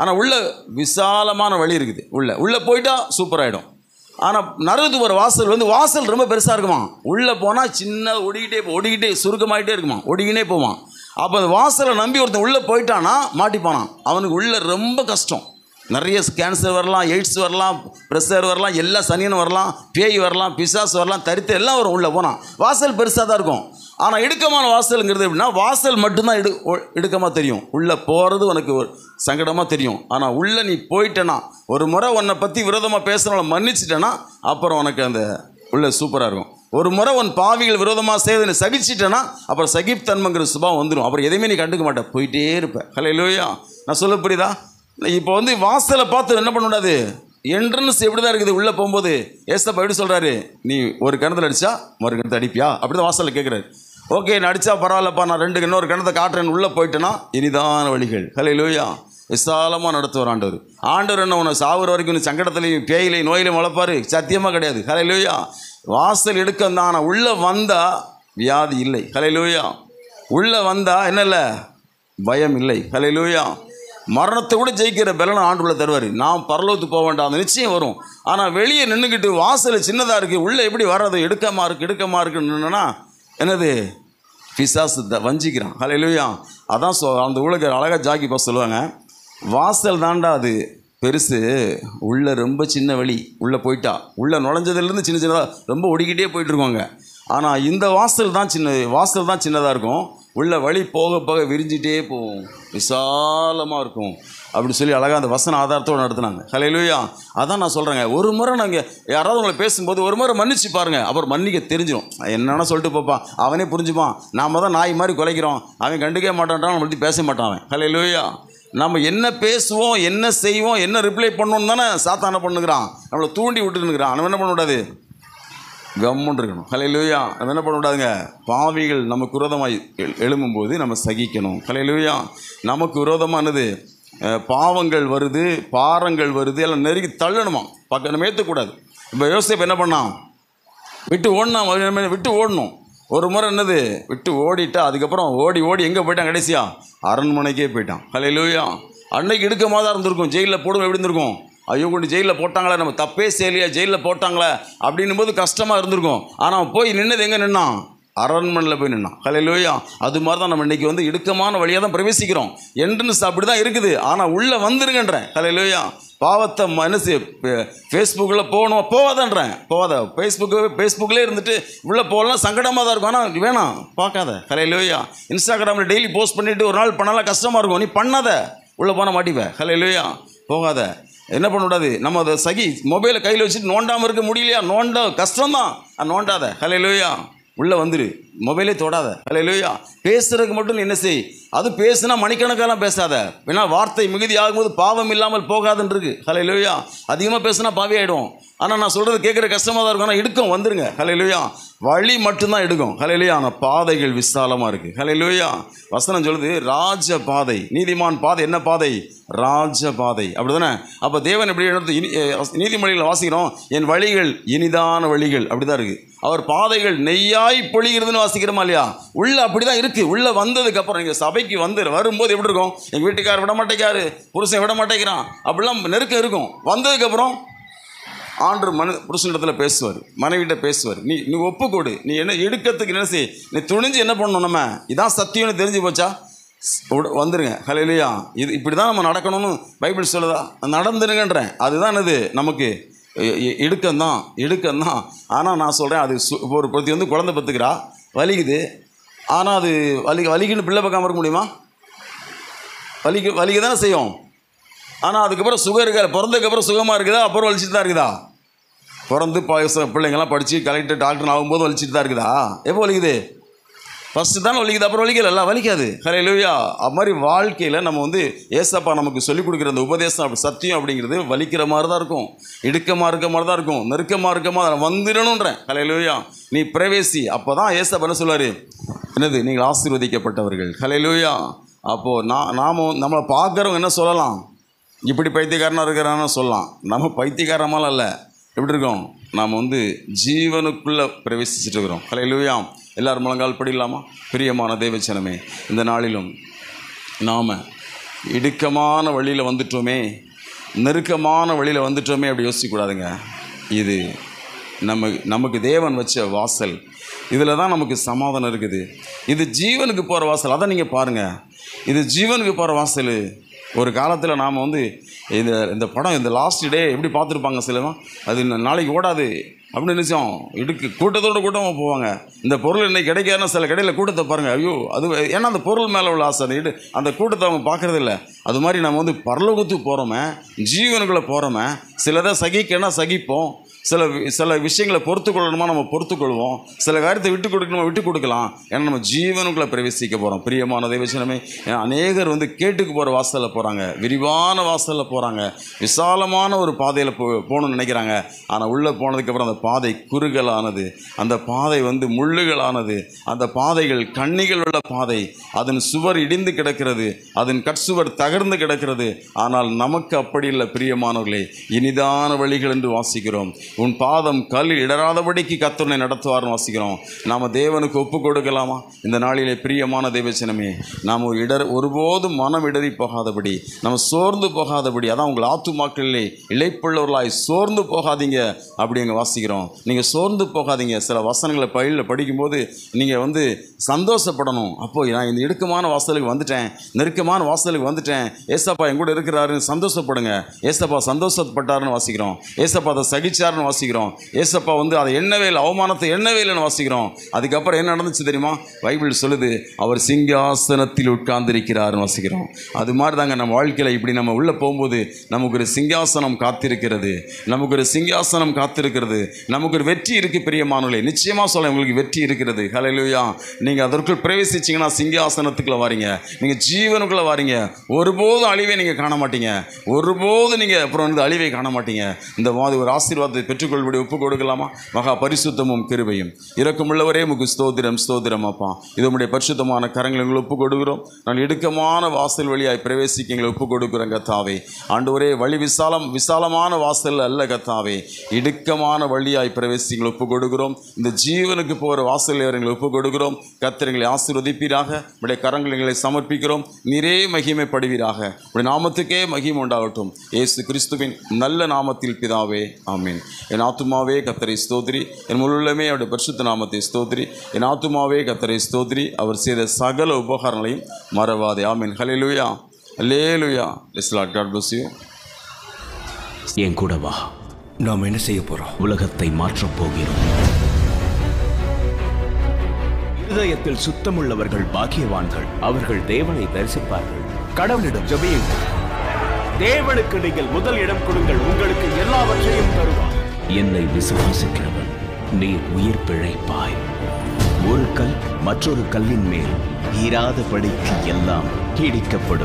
ஆனால் உள்ள விசாலமான வழி இருக்குது. உள்ளே போயிட்டால் சூப்பராகிடும். ஆனால் நரகத்துக்கு போகிற வாசல் ரொம்ப பெருசாக இருக்குமா, உள்ளே போனால் சின்ன ஒடிக்கிட்டே சுருக்கமாகிட்டே இருக்குமா, ஒடிக்கினே போவான். அப்போ அந்த வாசலை நம்பி ஒருத்தன் உள்ளே போயிட்டானா மாட்டிப்பானான். அவனுக்கு உள்ளே ரொம்ப கஷ்டம். நிறைய கேன்சர் வரலாம், எய்ட்ஸ் வரலாம், ப்ரெஷர் வரலாம், எல்லா சனியனும் வரலாம், பேய் வரலாம், பிசாசு வரலாம், தரித்து எல்லாம் வரும். உள்ளே போனால் வாசல் பெருசாக தான் இருக்கும். ஆனால் இடுக்கமான வாசலுங்கிறது எப்படின்னா, வாசல் மட்டும்தான் இடுக்கமாக தெரியும், உள்ளே போகிறது உனக்கு சங்கடமாக தெரியும். ஆனால் உள்ளே நீ போயிட்டேன்னா, ஒரு முறை உன்னை பற்றி விரோதமாக பேசுகிறவங்கள மன்னிச்சிட்டேன்னா அப்புறம் உனக்கு அந்த உள்ளே சூப்பராக இருக்கும். ஒரு முறை உன் பாவிகள் விரோதமாக செய்து நீ சகிச்சிட்டேன்னா அப்புறம் சகிப்தன்மைங்கிற சுபாவம் வந்துடும். அப்புறம் எதையுமே நீ கண்டுக்க மாட்டேன், போயிட்டே இருப்பேன். ஹல்லேலூயா. நான் சொல்ல புரியுதா. இப்போ வாசலை பார்த்து என்ன பண்ணக்கூடாது, என்ட்ரன்ஸ் எப்படி தான் இருக்குது. உள்ளே போகும்போது ஏசப்பா எப்படி சொல்கிறாரு, நீ ஒரு கிணத்துல அடித்தா மறு கிணத்தை அடிப்பியா, அப்படி தான் வாசலில் கேட்குறாரு. ஓகே, நான் அடித்தா பரவாயில்லப்பா, நான் இன்னொரு கிணத்தை காட்டுறேன்னு உள்ளே போயிட்டேன்னா இனிதான வழிகள். ஹல்லேலூயா. விசாலமாக நடத்துவார் ஆண்டவர். என்ன உன்னை சாகுற வரைக்கும் நீ சங்கடத்துலையும் பேயிலையும் நோயிலையும் வளர்ப்பார், சத்தியமாக கிடையாது. ஹல்லேலூயா. வாசல் எடுக்கம் தான். ஆனால் உள்ளே வந்தால் வியாதி இல்லை. ஹல்லேலூயா. உள்ளே வந்தால் என்ன இல்லை, பயம் இல்லை. ஹல்லேலூயா. மரணத்தை கூட ஜெயிக்கிற பலனை ஆண்டுக்குள்ளே தருவார். நாம் பரலோகத்துக்கு போக வேண்டாம், அந்த நிச்சயம் வரும். ஆனால் வெளியே நின்றுக்கிட்டு வாசல் சின்னதாக இருக்குது, உள்ளே எப்படி வர்றது, இடுக்கமாக இருக்குன்னு என்னது, பிசாசு வஞ்சிக்கிறான். ஹல்லேலூயா. அதான் அந்த ஊழியர் அழகாக ஜாக்கி பாஸ் சொல்லுவாங்க, வாசல் தாண்டா அது பெருசு, உள்ளே ரொம்ப சின்ன வழி. உள்ளே போயிட்டா உள்ளே நுழைஞ்சதுலேருந்து சின்னதாக ரொம்ப ஒடிக்கிட்டே போயிட்டுருக்கோங்க. ஆனால் இந்த வாசல் தான் சின்னதாக இருக்கும். உள்ள வழி போக போக விரிஞ்சிட்டே போகும், விசாலமாக இருக்கும். அப்படி சொல்லி அழகாக அந்த வசன ஆதாரத்தோடு நடத்துனாங்க. ஹல்லேலூயா. அதான் நான் சொல்கிறேங்க, ஒரு முறை நாங்கள் யாராவது உங்களை பேசும்போது ஒரு முறை மன்னிச்சு பாருங்கள், அப்புறம் மன்னிக்க தெரிஞ்சிடும். என்னென்னா சொல்லிட்டு போப்பான், அவனே புரிஞ்சுப்பான். நாம் தான் நாய் மாதிரி குலைக்கிறோம், அவன் கண்டுக்கவே மாட்டான்றான், நம்மளை பற்றி பேச மாட்டான் அவன். ஹல்லேலூயா. நம்ம என்ன பேசுவோம், என்ன செய்வோம், என்ன ரிப்ளை பண்ணணும்னு தானே சாத்தான பண்ணுகிறான், நம்மளை தூண்டி விட்டுருக்கிறான். நம்ம என்ன பண்ண கூடாது, கம்முன்னு இருக்கணும். ஹல்லேலூயா. நம்ம என்ன பண்ண கூடாதுங்க, பாவிகள் நமக்கு விரோதமாக எழும்பும்போது நம்ம சகிக்கணும். ஹல்லேலூயா. நமக்கு விரோதமானது பாவங்கள் வருது, பாரங்கள் வருது, எல்லாம் நெருங்கி தள்ளணுமா, பக்கம் நம்ம ஏற்றக்கூடாது. இப்போ யோசேப்பு என்ன பண்ணான், விட்டு ஓடணும். ஒரு முறை என்னது விட்டு ஓடிட்டா, அதுக்கப்புறம் ஓடி எங்கே போயிட்டான், கடைசியா அரண்மனைக்கே போயிட்டான். ஹல்லேலூயா. அன்னைக்கு இடுக்கமாக தான் இருந்திருக்கும், ஜெயிலில் போடுவோம் எப்படி இருந்திருக்கும், ஐயோ கொண்டு ஜெயிலில் போட்டாங்களே, நம்ம தப்பே செய்யலையா, ஜெயிலில் போட்டாங்களே அப்படின்னும் போது கஷ்டமாக இருந்திருக்கும். ஆனால் போய் நின்னது எங்கே நின்னான், அரண்மனையில் போய் நின்னான். ஹல்லேலூயா. அது மாதிரி தான் நம்ம இன்றைக்கி வந்து இடுக்கமான வழியாக தான் பிரவேசிக்கிறோம். என்ட்ரன்ஸ் அப்படி தான் இருக்குது, ஆனால் உள்ளே வந்துருங்கன்றேன். ஹல்லேலூயா. பாவத்தை மனசு ஃபேஸ்புக்கில் போகாதன்றேன், போகாத. ஃபேஸ்புக்கிலே இருந்துட்டு உள்ளே போகலாம், சங்கடமாக தான் இருக்கும். ஆனால் வேணாம், பார்க்காத. ஹல்லேலூயா. இன்ஸ்டாகிராமில் டெய்லி போஸ்ட் பண்ணிவிட்டு ஒரு நாள் பண்ணாலும் கஷ்டமாக இருக்கும், நீ பண்ணாத, உள்ளே போனால் மாட்டிப்ப. ஹல்லேலூயா. போகாத. என்ன பண்ணக்கூடாது, நம்ம அதை மொபைலை கையில் வச்சுட்டு நோண்டாமல் இருக்க முடியலையா, கஷ்டம்தான், நோண்டாத. ஹல்லேலூயா. உள்ளே வந்துடு, மொபைலே தொடாத. ஹல்லேலூயா. பேசுறதுக்கு மட்டும் என்ன செய், அது பேசுனா மணிக்கணக்கெல்லாம் பேசாத. ஏன்னா வார்த்தை மிகுதி ஆகும்போது பாவம் இல்லாமல் போகாதுன்னு இருக்கு. ஹல்லேலூயா. அதிகமாக பேசுனா பாவி ஆகிடும். ஆனால் நான் சொல்கிறது கேட்குற கஷ்டமாக தான் இருக்கும், ஆனால் இடுக்கம் வந்துருங்க. ஹல்லேலூயா. வழி மட்டும்தான் எடுக்கும். ஹல்லேலூயா. ஆனால் பாதைகள் விசாலமாக இருக்குது. ஹல்லேலூயா. வசனம் சொல்லுது ராஜ பாதை, நீதிமான் பாதை. என்ன பாதை, ராஜ பாதை. அப்படி தானே. அப்போ தேவன் எப்படி எடுத்து நீதிமொழிகளை வாசிக்கிறோம், என் வழிகள் இனிதான வழிகள், அப்படி தான் இருக்குது. அவர் பாதைகள் நெய்யாய் பொழிகிறதுன்னு வாசிக்கிறோமா இல்லையா. உள்ளே அப்படி தான் இருக்குது. உள்ளே வந்ததுக்கப்புறம் நீங்கள் சபைக்கு வரும்போது எப்படி இருக்கும், எங்கள் வீட்டுக்காரர் விட மாட்டேங்காரு, புருஷன் விட மாட்டேங்கிறான், அப்படிலாம் நெருக்கம் இருக்கும். வந்ததுக்கப்புறம் ஆண்டு புருஷனிடத்துல பேசுவார், மனைவிட்ட பேசுவார். நீ ஒப்புக்கொடு, நீ என்ன எடுக்கிறதுக்கு என்ன செய், நீ துணிஞ்சு என்ன பண்ணணும், நம்ம இதான் சத்தியம்னு தெரிஞ்சு போச்சா வந்துருங்க. ஹல்லேலூயா. இது இப்படி தான் நம்ம நடக்கணும்னு பைபிள் சொல்லுதா, நடந்துருங்கன்றேன். அதுதான் இது நமக்கு இடுக்கம்தான். ஆனால் நான் சொல்கிறேன், அது ஒரு பிரதி வந்து குழந்தை பத்துக்கிறா, வலிக்குது. ஆனால் அது வலிக்குன்னு பிள்ளை பார்க்காம இருக்க முடியுமா, வலிக்க தானே செய்யும். ஆனால் அதுக்கப்புறம் சுகம் இருக்கா, பிறந்ததுக்கப்புறம் சுகமாக இருக்குதா, அப்புறம் வலிச்சுட்டு தான் இருக்குதா, பிறந்து பிள்ளைங்கள்லாம் படித்து கலெக்டர் டாக்டர் ஆகும்போது வலிச்சுட்டு தான் இருக்குதா, எப்போ வலிக்குது, ஃபஸ்ட்டு தானே வலிக்குது, அப்புறம் வலிக்கல, வலிக்காது. ஹல்லேலூயா. அது மாதிரி வாழ்க்கையில் நம்ம வந்து ஏசப்பா நமக்கு சொல்லிக் கொடுக்குற அந்த உபதேசம் சத்தியம் அப்படிங்கிறது வலிக்கிற மாதிரி தான் இருக்கும், இடுக்கமாக இருக்க மாதிரி தான் இருக்கும், நெருக்கமாக இருக்க மாதிரி வந்துடணுன்றேன். ஹல்லேலூயா. நீ பிரவேசி. அப்போ தான் ஏசப்பா என்ன சொல்லுவார், என்னது, நீங்கள் ஆசீர்வதிக்கப்பட்டவர்கள். ஹல்லேலூயா. அப்போது நம்மளை பார்க்குறவங்க என்ன சொல்லலாம், இப்படி பைத்தியக்காரனாக இருக்கிறான்னு சொல்லலாம். நம்ம பைத்தியக்காரமாலாம் இல்லை, எப்படி இருக்கோம், நாம் வந்து ஜீவனுக்குள்ளே பிரவேசிச்சுட்டு இருக்கிறோம். ஹல்லேலூயா. எல்லாரும் முழங்கால் படிக்கலாமா. பிரியமான தேவச்சனமே, இந்த நாளிலும் நாம் இடுக்கமான வழியில் வந்துட்டோமே, நெருக்கமான வழியில் வந்துட்டோமே அப்படி யோசிக்கக்கூடாதுங்க. இது நமக்கு தேவன் வச்ச வாசல், இதில் தான் நமக்கு சமாதானம் இருக்குது. இது ஜீவனுக்கு போகிற வாசல். அதை நீங்கள் பாருங்கள், இது ஜீவனுக்கு போகிற வாசல். ஒரு காலத்தில் நாம் வந்து இந்த படம், இந்த லாஸ்ட் டே எப்படி பார்த்துருப்பாங்க சிலவன், அது நாளைக்கு ஓடாது அப்படின்னு நினச்சோம். கூட்டத்தோடு கூட்டமாக போவாங்க. இந்த பொருள் இன்றைக்கி கிடைக்காதுன்னா சில கடையில் கூட்டத்தை பாருங்கள், ஐயோ அது ஏன்னா அந்த பொருள் மேலே உள்ள ஆசை, அந்த கூட்டத்தை அவங்க பார்க்குறதில்ல. அது மாதிரி நம்ம வந்து பரலோகத்துக்கு போகிறோமே, ஜீவனுக்குள்ளே போகிறோமே, சிலதை சகிக்கன்னா சகிப்போம், சில விஷயங்களை பொறுத்து கொள்ளணுமா நம்ம பொறுத்துக்கொள்வோம், சில காரியத்தை விட்டு கொடுக்கணுமா விட்டு கொடுக்கலாம். ஏன்னா நம்ம ஜீவனுக்குள்ளே பிரவேசிக்க போகிறோம். பிரியமான தேவச்சனமே, அநேகர் வந்து கேட்டுக்கு போகிற வாசலில் போகிறாங்க, விரிவான வாசலில் போகிறாங்க, விசாலமான ஒரு பாதையில் போகணும்னு நினைக்கிறாங்க. ஆனால் உள்ளே போனதுக்கப்புறம் அந்த பாதை குறுகலானது, அந்த பாதை வந்து முள்ளுகளானது, அந்த பாதைகள் கண்ணிகள் உள்ள பாதை, அதன் சுவர் இடிந்து கிடக்கிறது, அதன் கட்சுவர் தகர்ந்து கிடக்கிறது. ஆனால் நமக்கு அப்படி இல்லை பிரியமானவர்களே, இனிதான வழிகள் என்று வாசிக்கிறோம். உன் பாதம் கல்லில் இடராதபடிக்கு கர்த்தர் நடத்துவார்னு வாசிக்கிறோம். நாம் தேவனுக்கு ஒப்பு கொடுக்கலாமா இந்த நாளிலே? பிரியமான தேவச்சனமே, நாம் ஒருபோதும் மனம் இடறி போகாதபடி, நம்ம சோர்ந்து போகாதபடி, அதான் உங்கள் ஆத்துமாக்களிலே இளைப்புள்ளவர்களாய் சோர்ந்து போகாதீங்க அப்படி அங்கே வாசிக்கிறோம். நீங்கள் சோர்ந்து போகாதீங்க. சில வசனங்களை படிக்கும்போது நீங்கள் வந்து சந்தோஷப்படணும். அப்போது நான் இந்த இடுக்கமான வாசலுக்கு வந்துட்டேன், நெருக்கமான வாசலுக்கு வந்துட்டேன், ஏசப்பா எங்கூட இருக்கிறாருன்னு சந்தோஷப்படுங்க. ஏசப்பா சந்தோஷப்பட்டாருன்னு வாசிக்கிறோம், ஏசப்பா அதை சகிச்சாருன்னு இல்லைன்னு வாசிக்கிறோம். ஏசப்பா வந்து அதை எண்ணவே இல்லை, அவமானத்தை எண்ணவே இல்லைன்னு வாசிக்கிறோம். அதுக்கப்புறம் என்ன நடந்துச்சு தெரியுமா? பைபிள் சொல்லுது, அவர் சிங்காசனத்தில் உட்கார்ந்திருக்கிறார்னு வாசிக்கிறோம். அது மாதிரி தாங்க நம்ம வாழ்க்கையில் இப்படி நம்ம உள்ளே போகும்போது நமக்கு ஒரு சிங்காசனம் காத்திருக்கிறது, நமக்கு ஒரு சிங்காசனம் காத்திருக்கிறது, நமக்கு ஒரு வெற்றி இருக்குது. பிரியமானவர்களே, நிச்சயமாக சொல்ல உங்களுக்கு வெற்றி இருக்கிறது. ஹல்லேலூயா. நீங்கள் அதற்குள் பிரவேசிச்சிங்கன்னா சிங்காசனத்துக்குள்ளே வாரீங்க, நீங்கள் ஜீவனுக்குள்ளே வாரீங்க. ஒருபோதும் அழிவை நீங்கள் காண மாட்டீங்க, ஒருபோதும் நீங்கள் அப்புறம் வந்து அழிவை காண மாட்டீங்க. இந்த மாதிரி ஒரு ஆசீர்வாதத்தை பெற்றுக்கொள்படி ஒப்புக் கொடுக்கலாமா? மகா பரிசுத்தமும் கிருபையும் இரக்கமுள்ளவரே உமக்கு ஸ்தோத்திரம், ஸ்தோத்திரம் அப்பா. இது உம்முடைய பரிசுத்தமான கரங்களை எங்களை ஒப்புக் கொடுக்கிறோம். நான் இடுக்கமான வாசல் வழியாய் பிரவேசிக்க எங்களை ஒப்புக் கொடுக்குறேன் கர்த்தாவே. ஆண்டவரே, வழி விசாலமான வாசல் அல்ல கர்த்தாவே, இடுக்கமான வழியாய் பிரவேசிங்களை ஒப்புக் கொடுக்கிறோம். இந்த ஜீவனுக்கு போகிற வாசல் எங்களை ஒப்புக் கொடுக்கிறோம். கர்த்தர்களை ஆசீர்வதிப்பீராக. உடைய கரங்களை சமர்ப்பிக்கிறோம். நீரே மகிமைப்படுவீராக. உடைய நாமத்துக்கே மகிமை உண்டாகட்டும். இயேசு கிறிஸ்துவின் நல்ல நாமத்தில் பிதாவே, ஆமீன். என் ஆத்துமாவே கர்த்தரை ஸ்தோத்திரி, என் முழுமே அவருடைய பரிசுத்த நாமத்தை ஸ்தோத்திரி. என் ஆத்துமாவே கர்த்தரை ஸ்தோத்திரி, அவர் செய்த சகல உபகாரங்களையும் மறவாதே. ஆமீன். ஹல்லேலூயா, ஹல்லேலூயா. Bless the Lord. God bless you. என் கூட வா. நாம் என்ன செய்ய போறோம்? உலகத்தை மாற்றப் போகிறோம். இருதயத்தில் சுத்தமுள்ளவர்கள் பாக்கியவான்கள், அவர்கள் தேவனை தரிசிப்பார்கள். கடவுளிடம் ஜெபியுங்கள். தேவனுக்கு நீங்கள் முதல் இடம் கொடுங்கள், உங்களுக்கு எல்லாவற்றையும் தருவார். என்னை விசுவாசிக்கிறவன் நீ உயிர் பிழைப்பாய். ஒரு கல் மற்றொரு கல்லின் மேல் ஈராதபடிக்கு எல்லாம் இடிக்கப்படும்.